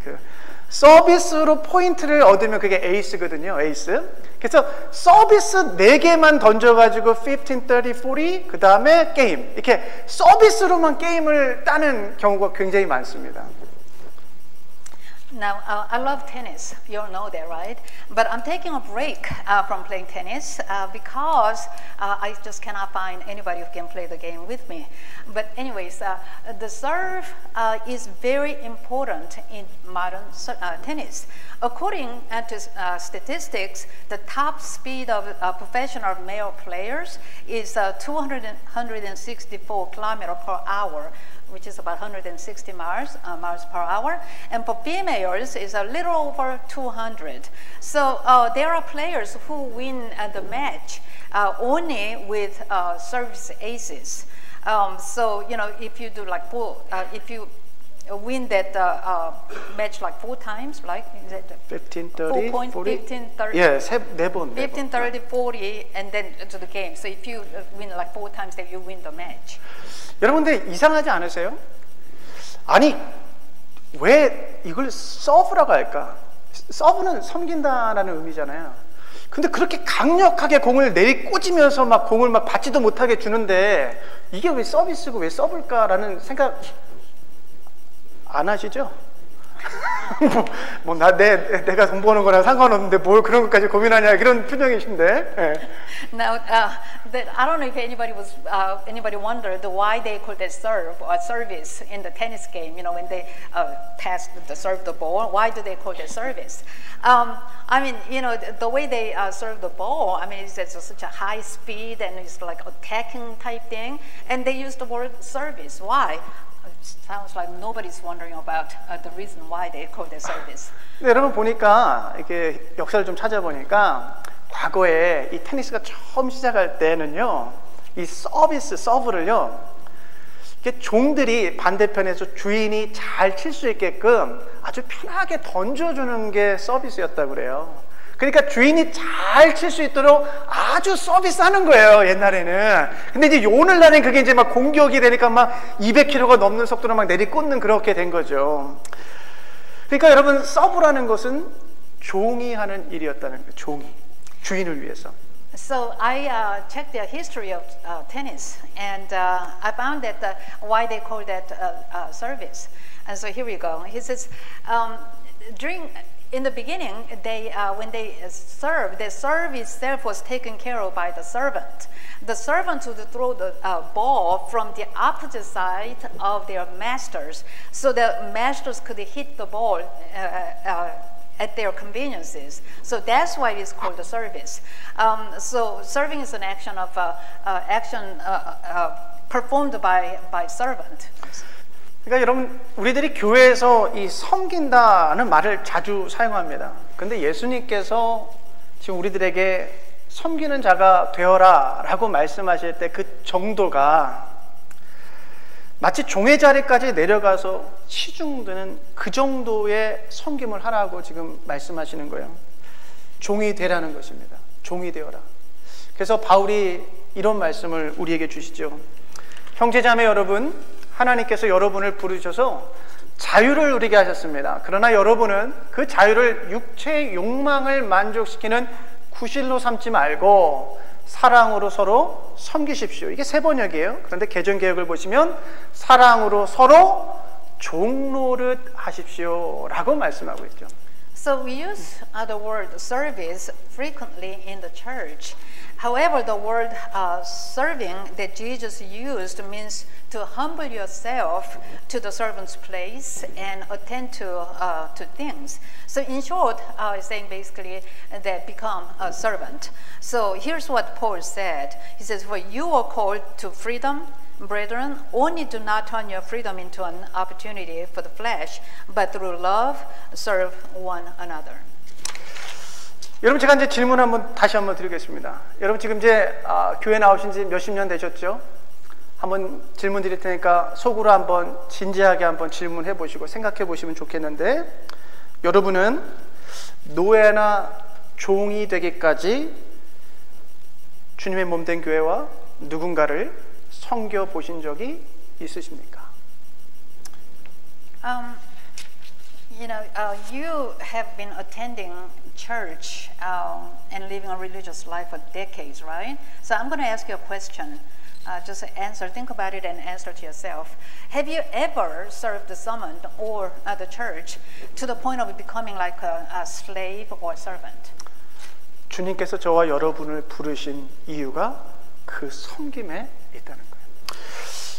서비스로 포인트를 얻으면 그게 에이스거든요. 에이스. 그래서 서비스 4개만 던져가지고 15, 30, 40, 그 다음에 게임, 이렇게 서비스로만 게임을 따는 경우가 굉장히 많습니다. Now, I love tennis. You all know that, right? But I'm taking a break from playing tennis because I just cannot find anybody who can play the game with me. But anyways, the serve is very important in modern tennis. According to statistics, the top speed of professional male players is 164 kilometers per hour, which is about 160 miles per hour. And for females, it's a little over 200. So there are players who win the match only with service aces. So, you know, if you do like if you win that match like 4 times, like 15, 30, 40? 15, 30. Yeah, 4번. 15, 30, 40, and then to the game. So if you win like 4 times, then you win the match. 여러분, 근데 이상하지 않으세요? 아니, 왜 이걸 서브라고 할까? 서브는 섬긴다라는 의미잖아요. 근데 그렇게 강력하게 공을 내리꽂으면서 막 공을 막 받지도 못하게 주는데 이게 왜 서비스고 왜 서브일까라는 생각 안 하시죠? 내가 돈 버는 거랑 상관없는데 뭘 그런 것까지 고민하냐, 그런 표정이신데. 네. Now, I don't know if anybody wondered why they call that serve or service in the tennis game. You know, when they serve the ball, why do they call that service? I mean, you know, the way they serve the ball, I mean, it's such a high speed and it's like attacking type thing, and they use the word service. Why? Sounds like nobody's wondering about the reason why they call their service. 네, 여러분 보니까 이렇게 역사를 좀 찾아보니까 과거에 이 테니스가 처음 시작할 때는요, 이 서브를요, 이렇게 종들이 반대편에서 주인이 잘 칠 수 있게끔 아주 편하게 던져주는 게 서비스였다고 그래요. 그러니까 주인이 잘 칠 수 있도록 아주 서비스하는 거예요, 옛날에는. 근데 이제 오늘날엔 그게 이제 막 공격이 되니까 막 200km가 넘는 속도로 막 내리꽂는 그렇게 된 거죠. 그러니까 여러분, 서브라는 것은 종이 하는 일이었다는 거예요. 종이, 주인을 위해서. So I checked the history of tennis, and I found that why they call that service. And so here we go. He says, in the beginning, when they served, the serve itself was taken care of by the servant. The servant would throw the ball from the opposite side of their masters, so the masters could hit the ball at their conveniences. So that's why it's called the service. So serving is an action of performed by servant. 그러니까 여러분, 우리들이 교회에서 이 섬긴다는 말을 자주 사용합니다. 근데 예수님께서 지금 우리들에게 섬기는 자가 되어라 라고 말씀하실 때 그 정도가 마치 종의 자리까지 내려가서 시중드는 그 정도의 섬김을 하라고 지금 말씀하시는 거예요. 종이 되라는 것입니다. 종이 되어라. 그래서 바울이 이런 말씀을 우리에게 주시죠. 형제자매 여러분, 하나님께서 여러분을 부르셔서 자유를 누리게 하셨습니다. 그러나 여러분은 그 자유를 육체의 욕망을 만족시키는 구실로 삼지 말고 사랑으로 서로 섬기십시오. 이게 세 번역이에요. 그런데 개정개혁을 보시면 사랑으로 서로 종노릇 하십시오 라고 말씀하고 있죠. So we use the word service frequently in the church. However, the word serving that Jesus used means to humble yourself to the servant's place and attend to things. So in short, it's saying basically that become a servant. So here's what Paul said. He says, for you are called to freedom, brethren, only do not turn your freedom into an opportunity for the flesh, but through love serve one another. 여러분, 제가 이제 질문 다시 한번 드리겠습니다. 여러분 지금 이제 교회 나오신 지 몇십 년 되셨죠? 한번 질문 드릴 테니까 속으로 한번 진지하게 한번 질문해 보시고 생각해 보시면 좋겠는데, 여러분은 노예나 종이 되기까지 주님의 몸된 교회와 누군가를 섬겨 보신 적이 있으십니까? You have been attending church and living a religious life for decades, right? So I'm going to ask you a question. Just answer, think about it and answer to yourself. Have you ever served someone or the church to the point of becoming like a slave or servant? 주님께서 저와 여러분을 부르신 이유가 그 섬김에 있다는 거예요.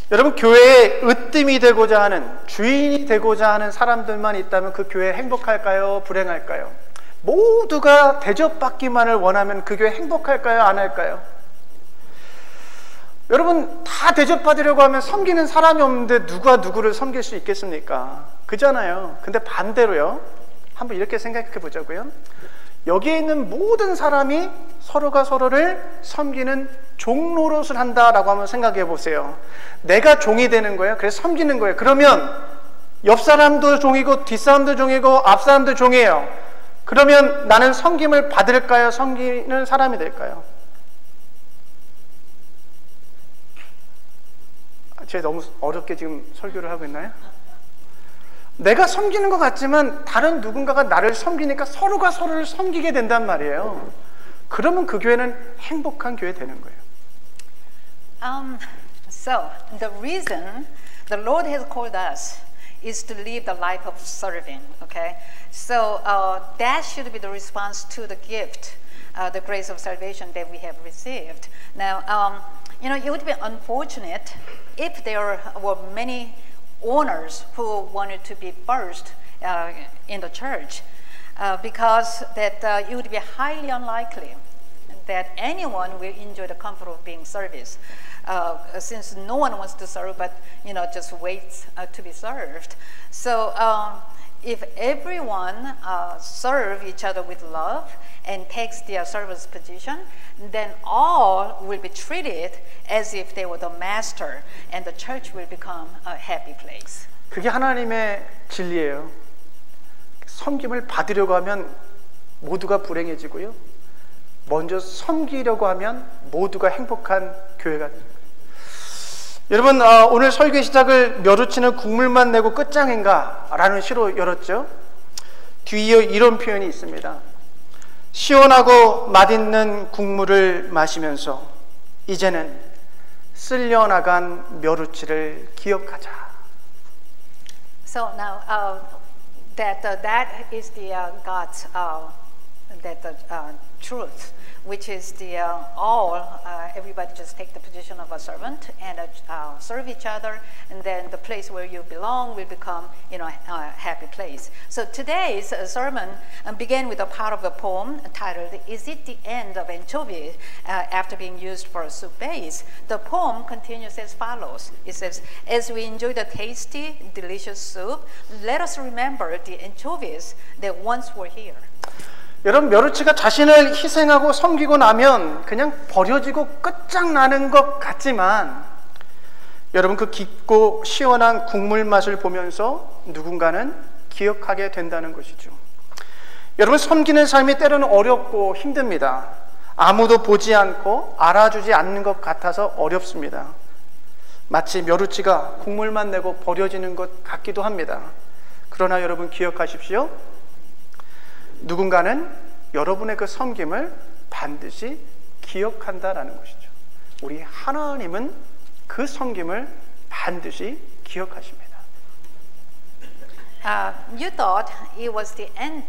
여러분, 교회에 으뜸이 되고자 하는, 주인이 되고자 하는 사람들만 있다면 그 교회 행복할까요? 불행할까요? 모두가 대접받기만을 원하면 그 교회 행복할까요? 안 할까요? 여러분, 다 대접받으려고 하면 섬기는 사람이 없는데 누가 누구를 섬길 수 있겠습니까? 그잖아요. 근데 반대로요, 한번 이렇게 생각해 보자고요. 여기에 있는 모든 사람이 서로가 서로를 섬기는 종노릇을 한다라고 한번 생각해 보세요. 내가 종이 되는 거예요. 그래서 섬기는 거예요. 그러면 옆 사람도 종이고 뒷 사람도 종이고 앞 사람도 종이에요. 그러면 나는 섬김을 받을까요? 섬기는 사람이 될까요? 제가 너무 어렵게 지금 설교를 하고 있나요? 내가 섬기는 것 같지만 다른 누군가가 나를 섬기니까 서로가 서로를 섬기게 된단 말이에요. 그러면 그 교회는 행복한 교회 되는 거예요. So the reason the Lord has called us is to live the life of serving. Okay, so that should be the response to the gift, the grace of salvation that we have received. Now, it would be unfortunate if there were many owners who wanted to be first in the church, because that it would be highly unlikely that anyone will enjoy the comfort of being service, since no one wants to serve but just waits to be served. So if everyone serve each other with love and takes their servant's position, then all will be treated as if they were the master, and the church will become a happy place. 그게 하나님의 진리예요. 섬김을 받으려고 하면 모두가 불행해지고요, 먼저 섬기려고 하면 모두가 행복한 교회가 됩니다. 여러분, 오늘 설교 시작을 멸우치는 국물만 내고 끝장인가? 라는 시로 열었죠. 뒤에 이런 표현이 있습니다. 시원하고 맛있는 국물을 마시면서 이제는 쓸려나간 멸우치를 기억하자. So now that is the God's truth, which is the everybody just take the position of a servant and serve each other, and then the place where you belong will become a happy place. So today's sermon began with a part of the poem titled "Is It the End of Anchovy?" After being used for a soup base. The poem continues as follows. It says, "As we enjoy the tasty, delicious soup, let us remember the anchovies that once were here." 여러분, 멸우치가 자신을 희생하고 섬기고 나면 그냥 버려지고 끝장나는 것 같지만, 여러분 그 깊고 시원한 국물 맛을 보면서 누군가는 기억하게 된다는 것이죠. 여러분 섬기는 삶이 때로는 어렵고 힘듭니다. 아무도 보지 않고 알아주지 않는 것 같아서 어렵습니다. 마치 멸우치가 국물만 내고 버려지는 것 같기도 합니다. 그러나 여러분 기억하십시오. 누군가는 여러분의 그 섬김을 반드시 기억한다라는 것이죠. 우리 하나님은 그 섬김을 반드시 기억하십니다. You thought it was the end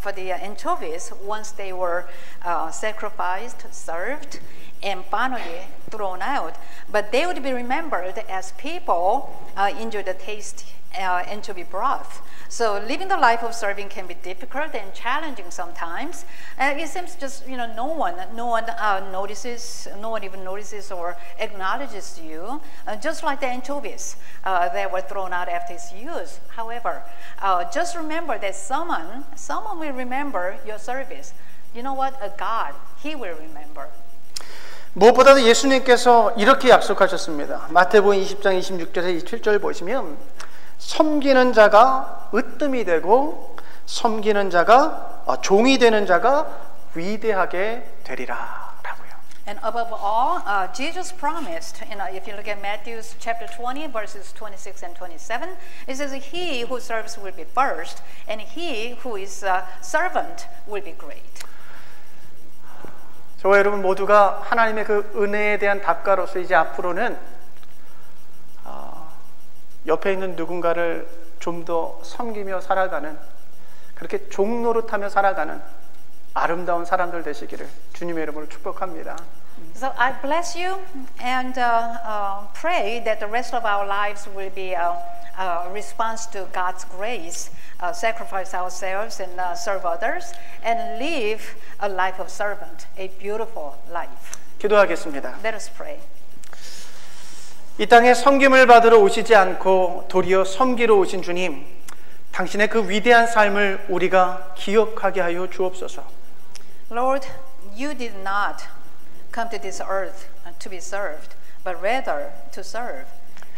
for the anchovies once they were sacrificed, served, and finally thrown out. But they would be remembered as people enjoy the tasty anchovy broth. So living the life of serving can be difficult and challenging sometimes. It seems just no one notices, no one even notices or acknowledges you. Just like the anchovies that were thrown out after its use. However, just remember that someone will remember your service. You know what? A God, He will remember. 무엇보다도 예수님께서 이렇게 약속하셨습니다. 마태복음 20장 26절에서 27절 보시면 섬기는 자가 으뜸이 되고 섬기는 자가 종이 되는 자가 위대하게 되리라 라고요. And above all, Jesus promised, if you look at Matthew chapter 20, verses 26 and 27, it says, he who serves will be first, and he who is a servant will be great. 저와 여러분 모두가 하나님의 그 은혜에 대한 답가로서 이제 앞으로는 옆에 있는 누군가를 좀 더 섬기며 살아가는 그렇게 종 노릇하며 살아가는 아름다운 사람들 되시기를 주님의 이름으로 축복합니다. So I bless you and pray that the rest of our lives will be a response to God's grace, sacrifice ourselves and serve others, and live a life of servant, a beautiful life. 기도하겠습니다. Let us pray. 이 땅에 섬김을 받으러 오시지 않고 도리어 섬기러 오신 주님, 당신의 그 위대한 삶을 우리가 기억하게 하여 주옵소서. Lord, you did not come to this earth to be served, but rather to serve.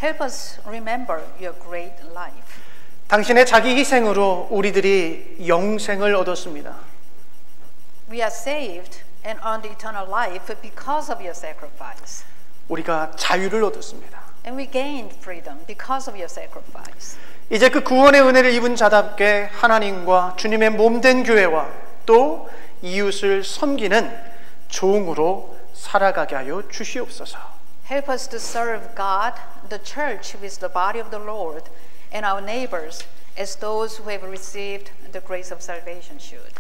Help us remember your great life. 당신의 자기 희생으로 우리들이 영생을 얻었습니다. We are saved and earned eternal life because of your sacrifice. 우리가 자유를 얻었습니다. And we gained freedom because of your sacrifice. 이제 그 구원의 은혜를 입은 자답게 하나님과 주님의 몸된 교회와 또 이웃을 섬기는 종으로 살아가게 하여 주시옵소서. Help us to serve God, the church with the body of the Lord, and our neighbors as those who have received the grace of salvation should.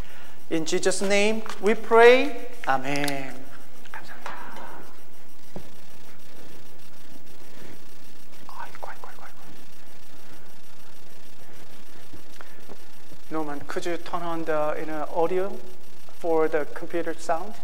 In Jesus' name we pray. Amen. Norman, could you turn on the audio for the computer sound?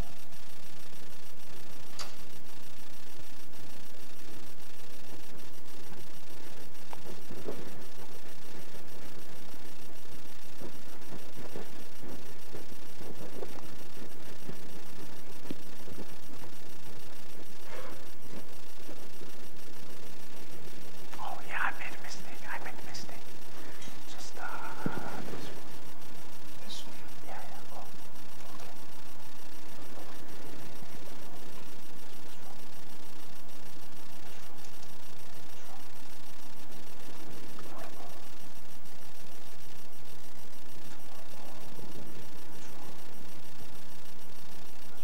Oh yeah, I made a mistake. Just this one. Yeah. Oh, okay.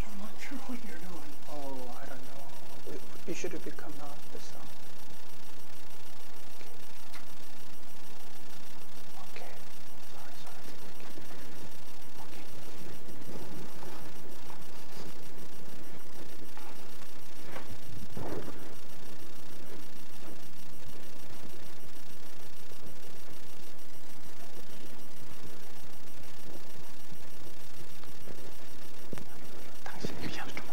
I'm not sure what you're doing. Oh, I don't know. You should have become this song. Okay. Sorry. Okay. 당신이 미안해 좀.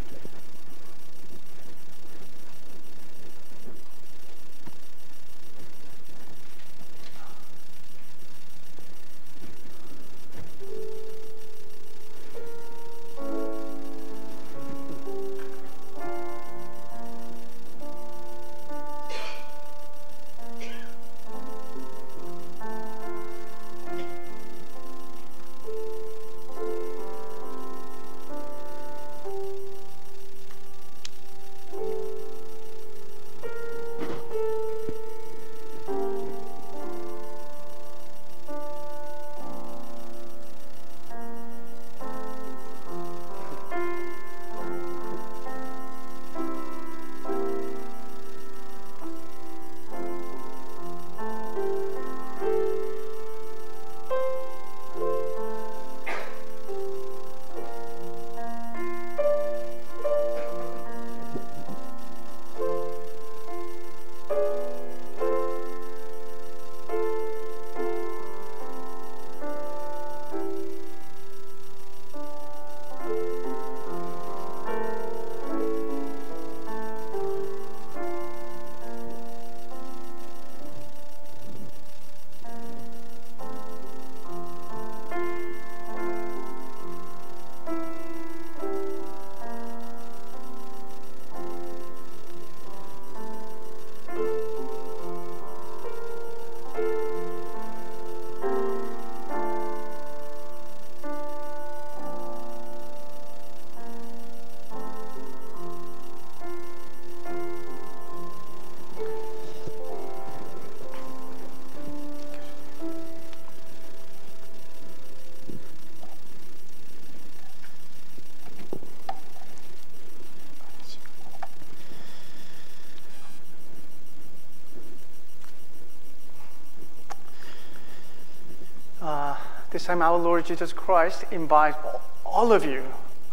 This time our Lord Jesus Christ invites all of you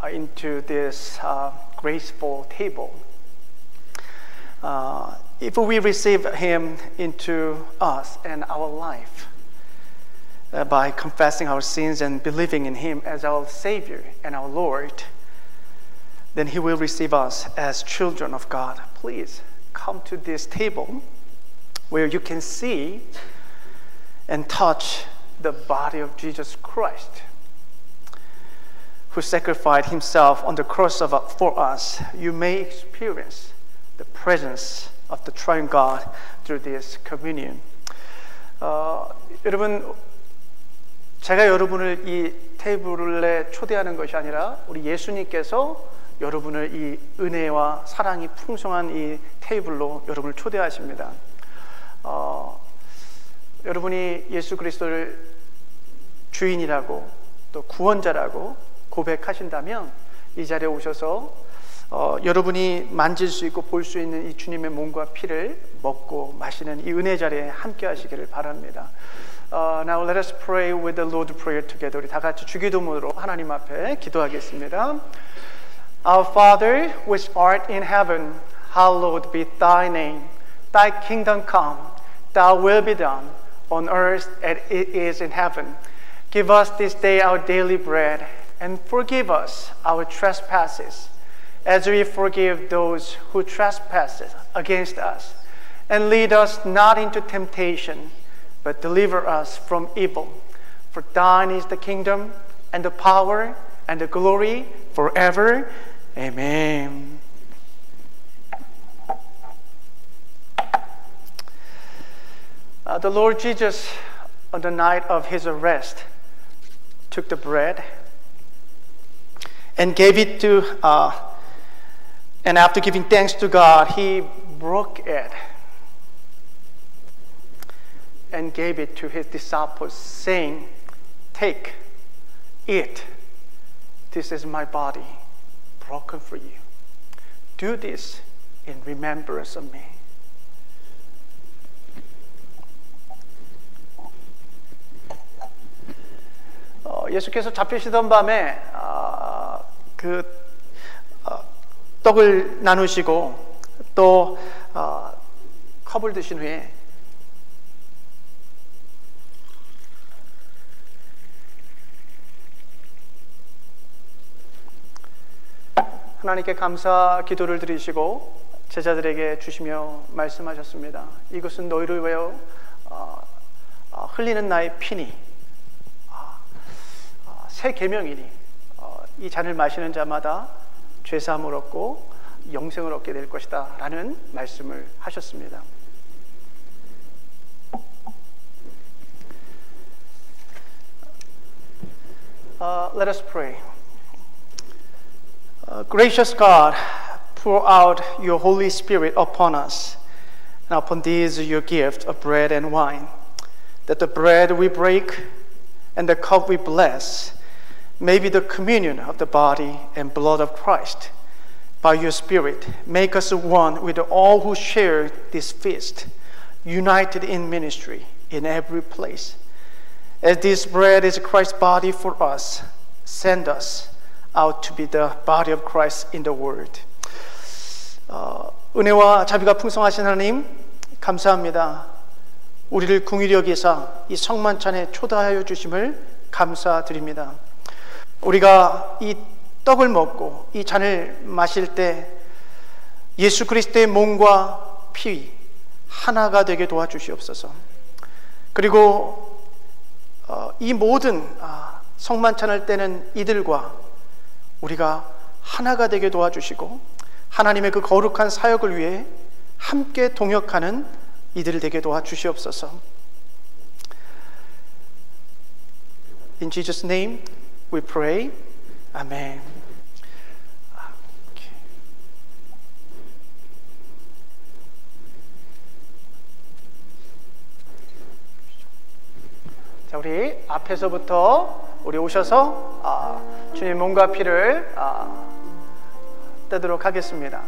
into this graceful table. If we receive Him into us and our life by confessing our sins and believing in Him as our Savior and our Lord, then He will receive us as children of God. Please come to this table where you can see and touch the body of Jesus Christ, who sacrificed Himself on the cross for us. You may experience the presence of the Triune God through this communion. 여러분, 제가 여러분을 이 테이블에 초대하는 것이 아니라 우리 예수님께서 여러분을 이 은혜와 사랑이 풍성한 이 테이블로 여러분을 초대하십니다. 여러분이 예수 그리스도를 주인이라고 또 구원자라고 고백하신다면 이 자리에 오셔서 여러분이 만질 수 있고 볼 수 있는 이 주님의 몸과 피를 먹고 마시는 이 은혜 자리에 함께 하시기를 바랍니다. Now let us pray with the Lord's Prayer together. 우리 다 같이 주기도문으로 하나님 앞에 기도하겠습니다. Our Father, which art in heaven, hallowed be thy name. Thy kingdom come, thy will be done, on earth as it is in heaven. Give us this day our daily bread, and forgive us our trespasses, as we forgive those who trespass against us. And lead us not into temptation, but deliver us from evil. For thine is the kingdom, and the power, and the glory, forever. Amen. The Lord Jesus, on the night of His arrest, took the bread and gave it to, and after giving thanks to God, He broke it and gave it to His disciples, saying, "Take, eat. This is my body, broken for you. Do this in remembrance of me." 예수께서 잡히시던 밤에 떡을 나누시고 또 컵을 드신 후에 하나님께 감사 기도를 드리시고 제자들에게 주시며 말씀하셨습니다. 이것은 너희를 위하여 흘리는 나의 피니 새 계명이니 이 잔을 마시는 자마다 죄사함을 얻고 영생을 얻게 될 것이다 라는 말씀을 하셨습니다. Let us pray. Gracious God, pour out your Holy Spirit upon us and upon these your gift of bread and wine, that the bread we break and the cup we bless may be the communion of the body and blood of Christ. By your Spirit, make us one with all who share this feast, united in ministry in every place. As this bread is Christ's body for us, send us out to be the body of Christ in the world. 은혜와 자비가 풍성하신 하나님, 감사합니다. 우리를 긍휼히 여기사 이 성만찬에 초대하여 주심을 감사드립니다. 우리가 이 떡을 먹고 이 잔을 마실 때 예수 그리스도의 몸과 피 하나가 되게 도와주시옵소서. 그리고 이 모든 성만찬을 떼는 이들과 우리가 하나가 되게 도와주시고 하나님의 그 거룩한 사역을 위해 함께 동역하는 이들 되게 도와주시옵소서. In Jesus' name we pray. Amen. 자, 우리 앞에서부터 우리 오셔서 주님 몸과 피를 떼도록 하겠습니다.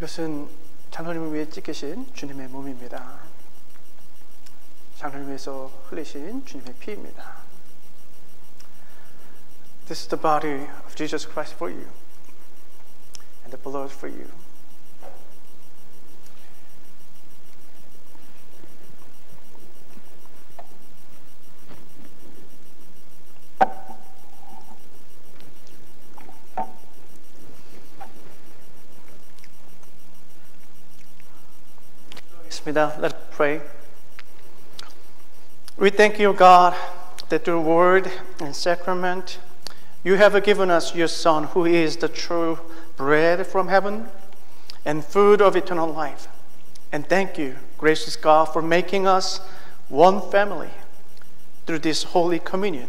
이것은 장로님을 위해 찢기신 주님의 몸입니다. 장로님을 위해서 흘리신 주님의 피입니다. This is the body of Jesus Christ for you and the blood for you. Let's pray. We thank you, God, that through word and sacrament, you have given us your Son, who is the true bread from heaven and food of eternal life. And thank you, gracious God, for making us one family through this Holy Communion,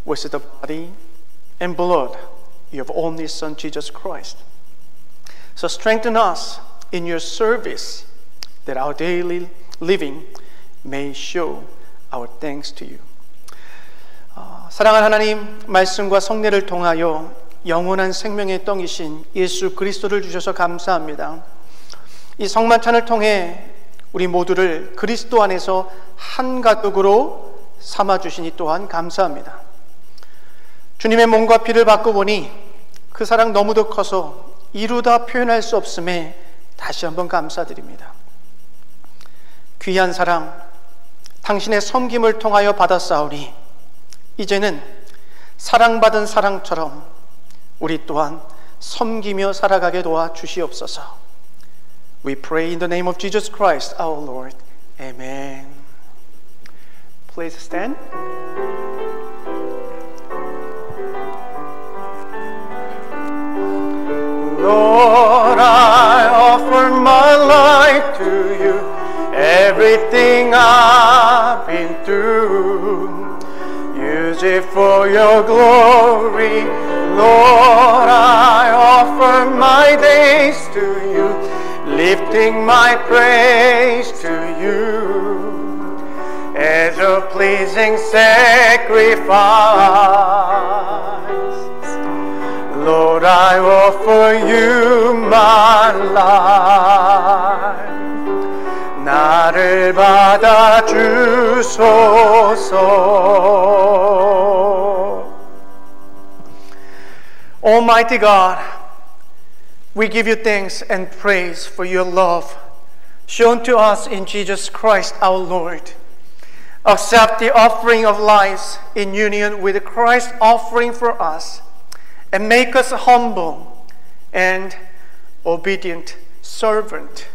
which is the body and blood of your only Son, Jesus Christ. So strengthen us in your service, that our daily living may show our thanks to you. 사랑하는 하나님, 말씀과 성례를 통하여 영원한 생명의 떡이신 예수 그리스도를 주셔서 감사합니다. 이 성만찬을 통해 우리 모두를 그리스도 안에서 한 가족으로 삼아주시니 또한 감사합니다. 주님의 몸과 피를 받고 보니 그 사랑 너무도 커서 이루다 표현할 수 없음에 다시 한번 감사드립니다. 귀한 사랑, 당신의 섬김을 통하여 받았사오니 이제는 사랑받은 사랑처럼 우리 또한 섬기며 살아가게 도와 주시옵소서. We pray in the name of Jesus Christ, our Lord. Amen. Please stand. Lord, I offer my life to you. Everything I've been through, use it for your glory. Lord, I offer my days to you, lifting my praise to you as a pleasing sacrifice. Lord, I offer you my life. 나를 받아 주소서. Almighty God, we give you thanks and praise for your love shown to us in Jesus Christ our Lord. Accept the offering of lives in union with Christ's offering for us, and make us humble and obedient servant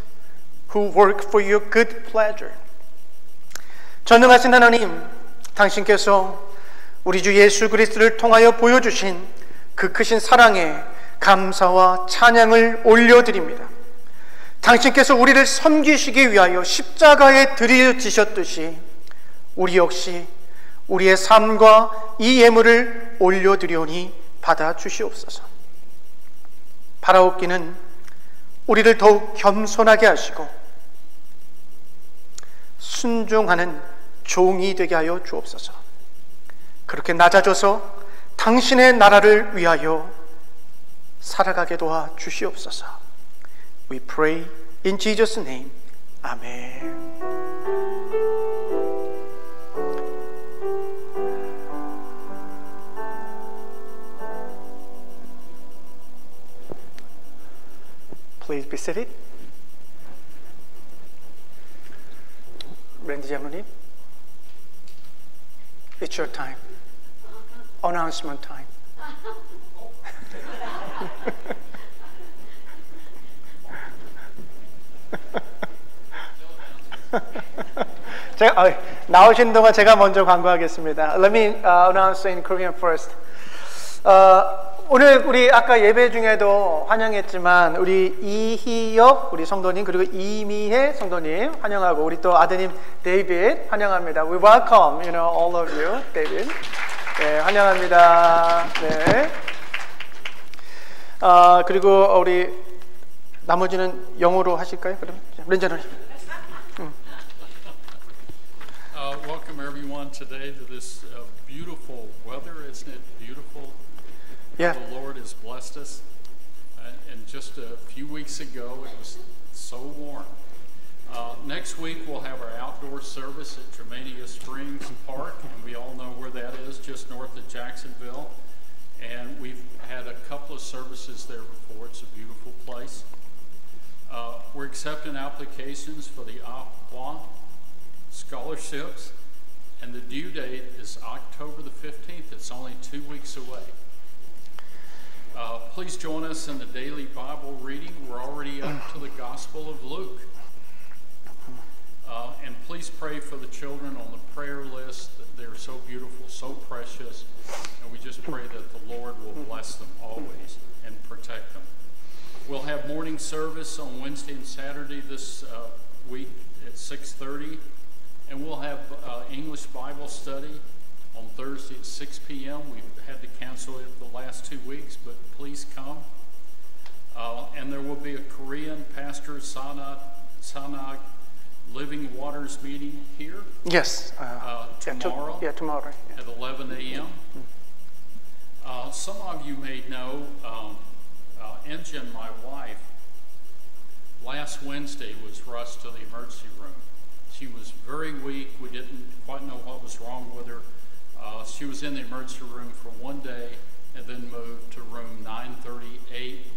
who work for your good pleasure. 전능하신 하나님, 당신께서 우리 주 예수 그리스도를 통하여 보여주신 그 크신 사랑에 감사와 찬양을 올려드립니다. 당신께서 우리를 섬기시기 위하여 십자가에 들여지셨듯이 우리 역시 우리의 삶과 이 예물을 올려드리오니 받아 주시옵소서. 바라옵기는 우리를 더욱 겸손하게 하시고 순종하는 종이 되게 하여 주옵소서. 그렇게 낮아져서 당신의 나라를 위하여 살아가게 도와 주시옵소서. We pray in Jesus' name. Amen. Please be seated. 랜디 장로님, it's your time. Announcement time. 제가 나오신 동안 제가 먼저 광고하겠습니다. Let me announce in Korean first. 오늘 우리 아까 예배 중에도 환영했지만 우리 이희엽 우리 성도님 그리고 이미혜 성도님 환영하고 우리 또 아드님 데이빗 환영합니다. We welcome all of you, David. 네, 환영합니다. 네. 그리고 우리 나머지는 영어로 하실까요? 그럼 렌저는. Welcome everyone today to this beautiful weather. Isn't it beautiful? Yeah. The Lord has blessed us. and just a few weeks ago it was so warm. Next week we'll have our outdoor service at Germania Springs Park, and we all know where that is, just north of Jacksonville. And we've had a couple of services there before. It's a beautiful place. We're accepting applications for the AQUA scholarships, and the due date is October the 15th. It's only 2 weeks away. Please join us in the daily Bible reading. We're already up to the Gospel of Luke. And please pray for the children on the prayer list. They're so beautiful, so precious, and we just pray that the Lord will bless them always and protect them. We'll have morning service on Wednesday and Saturday this week at 6:30, and we'll have English Bible study on Thursday at 6 p.m. We've had to cancel it the last 2 weeks, but please come. And there will be a Korean Pastor Sanag Living Waters meeting here. Yes. Tomorrow. Tomorrow. At 11 a.m. Some of you may know Engine, my wife, last Wednesday was rushed to the emergency room. She was very weak. We didn't quite know what was wrong with her. She was in the emergency room for 1 day and then moved to room 938.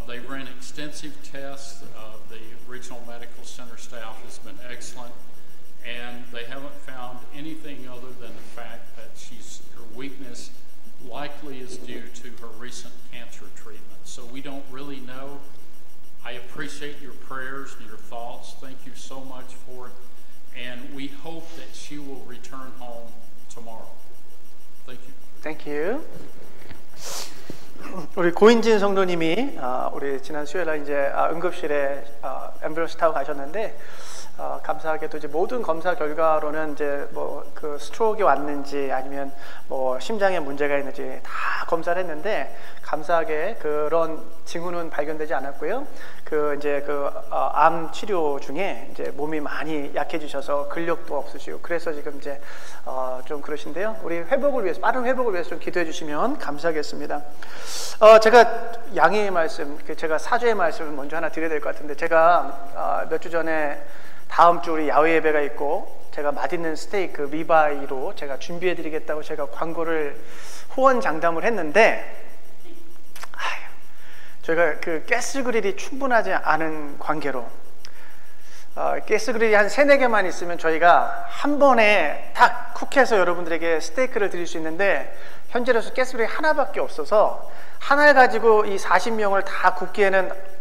They ran extensive tests. The regional medical center staff has been excellent, and they haven't found anything other than the fact that her weakness likely is due to her recent cancer treatment. So we don't really know. I appreciate your prayers and your thoughts. Thank you so much for it, and we hope that she will return home tomorrow. Thank you. Thank you. 우리 고인진 성도님이 우리 지난 수요일날 이제 응급실에 앰뷸런스 타고 가셨는데 감사하게도 이제 모든 검사 결과로는 이제 뭐 그 스트로크가 왔는지 아니면 뭐 심장에 문제가 있는지 다 검사를 했는데 감사하게 그런 징후는 발견되지 않았고요. 그 이제 암 치료 중에 이제 몸이 많이 약해지셔서 근력도 없으시고 그래서 지금 이제 좀 그러신데요. 우리 회복을 위해서 빠른 회복을 위해서 좀 기도해 주시면 감사하겠습니다. 제가 양해의 말씀, 제가 사죄의 말씀을 먼저 하나 드려야 될 것 같은데 제가 몇 주 전에 다음 주 우리 야외 예배가 있고 제가 맛있는 스테이크 리바이로 제가 준비해 드리겠다고 제가 광고를 호언장담을 했는데 저희가 그 가스 그릴이 충분하지 않은 관계로 가스 그릴이 한 3-4개만 있으면 저희가 한 번에 딱 쿡해서 여러분들에게 스테이크를 드릴 수 있는데 현재로서 가스 그릴이 하나밖에 없어서 하나를 가지고 이 40명을 다 굽기에는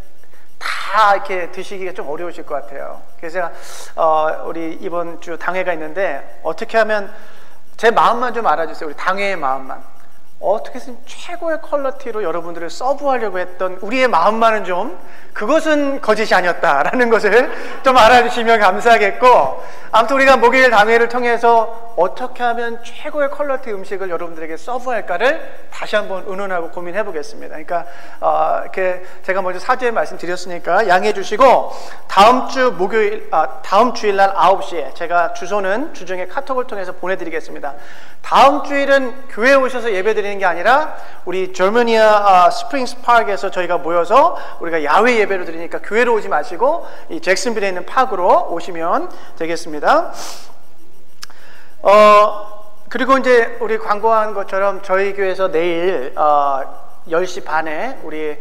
다 이렇게 드시기가 좀 어려우실 것 같아요. 그래서 제가 우리 이번 주 당회가 있는데 어떻게 하면 제 마음만 좀 알아주세요. 우리 당회의 마음만. 어떻게 해서 최고의 퀄리티로 여러분들을 서브하려고 했던 우리의 마음만은 좀 그것은 거짓이 아니었다라는 것을 좀 알아주시면 감사하겠고, 아무튼 우리가 목요일 당회를 통해서 어떻게 하면 최고의 퀄리티 음식을 여러분들에게 서브할까를 다시 한번 의논하고 고민해 보겠습니다. 그러니까 이렇게 제가 먼저 사죄의 말씀 드렸으니까 양해해 주시고, 다음 주 목요일 다음 주일날 9시에 제가 주소는 주중에 카톡을 통해서 보내드리겠습니다. 다음 주일은 교회에 오셔서 예배드리는 게 아니라 우리 저머니아 스프링스 파크에서 저희가 모여서 우리가 야외 예배를 드리니까 교회로 오지 마시고 이 잭슨빌에 있는 파크로 오시면 되겠습니다. 그리고 이제 우리 광고한 것처럼 저희 교회에서 내일 10시 반에 우리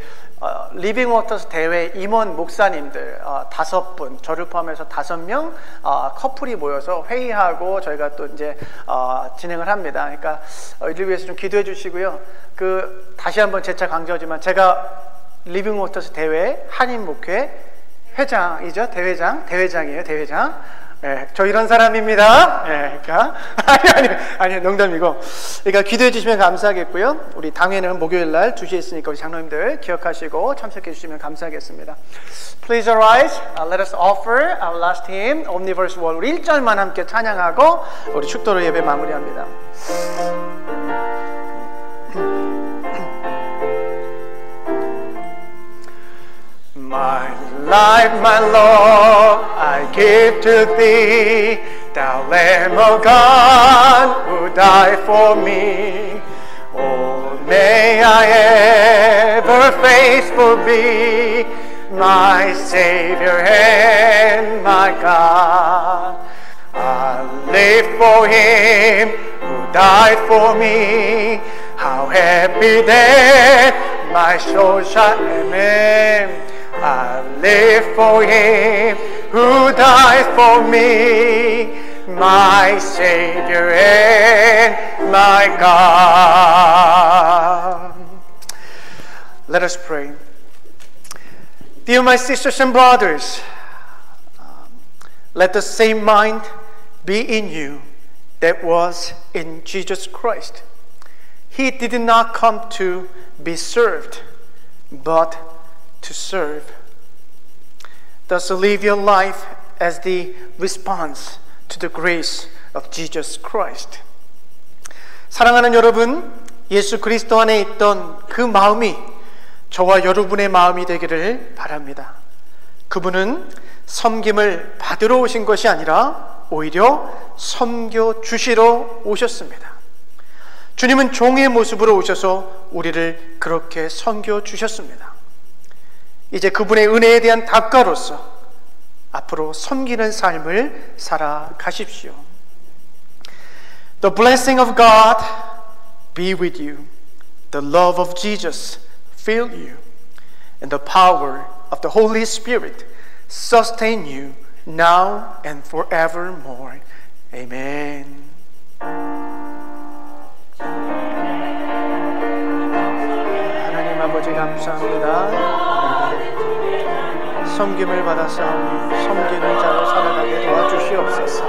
리빙 워터스 대회 임원 목사님들 5분, 저를 포함해서 5명 커플이 모여서 회의하고 저희가 또 이제 진행을 합니다. 그러니까 이를 위해서 좀 기도해 주시고요. 다시 한번 재차 강조하지만 제가 리빙 워터스 대회 한인 목회 회장이죠. 대회장이에요. 대회장. 네, 저 이런 사람입니다. 네, 그러니까 아니 농담이고, 그러니까 기도해 주시면 감사하겠고요. 우리 당회는 목요일 날 2시에 있으니까 우리 장로님들 기억하시고 참석해 주시면 감사하겠습니다. Please arise. Let us offer our last hymn, Omniverse World. 우리 1절만 함께 찬양하고 우리 축도로 예배 마무리합니다. My life, my Lord, I give to Thee, Thou Lamb of God, who died for me. Oh, May I ever faithful be, my Savior and my God. I live for Him who died for me. How happy that my soul shall amen. I live for Him who died for me, my Savior and my God. Let us pray. Dear my sisters and brothers, let the same mind be in you that was in Jesus Christ. He did not come to be served, but to serve. Thus live your life as the response to the grace of Jesus Christ. 사랑하는 여러분, 예수 그리스도 안에 있던 그 마음이 저와 여러분의 마음이 되기를 바랍니다. 그분은 섬김을 받으러 오신 것이 아니라 오히려 섬겨 주시러 오셨습니다. 주님은 종의 모습으로 오셔서 우리를 그렇게 섬겨 주셨습니다. 이제 그분의 은혜에 대한 답가로서 앞으로 섬기는 삶을 살아가십시오. The blessing of God be with you. The love of Jesus fill you. And the power of the Holy Spirit sustain you now and forevermore. Amen. 하나님 아버지 감사합니다. 섬김을 받아사오니 섬기는 자로 살아가게 도와주시옵소서.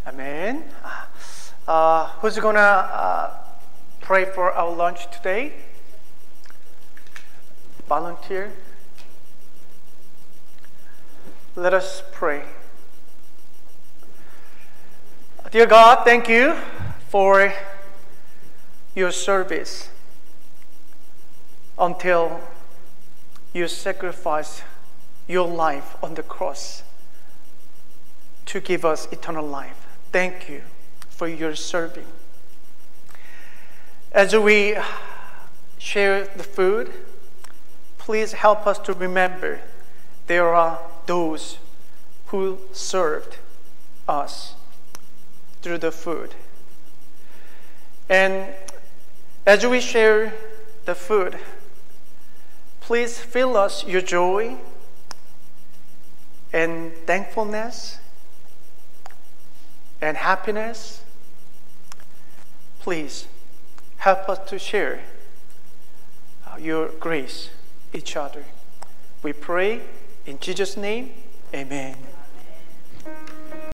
Amen. Who's gonna pray for our lunch today? Volunteer? Let us pray. Dear God, thank you for your service until you sacrificed your life on the cross to give us eternal life. Thank you for your serving. As we share the food, please help us to remember there are those who served us through the food. And as we share the food, please fill us your joy and thankfulness and happiness. Please help us to share your grace each other. We pray in Jesus' name, amen.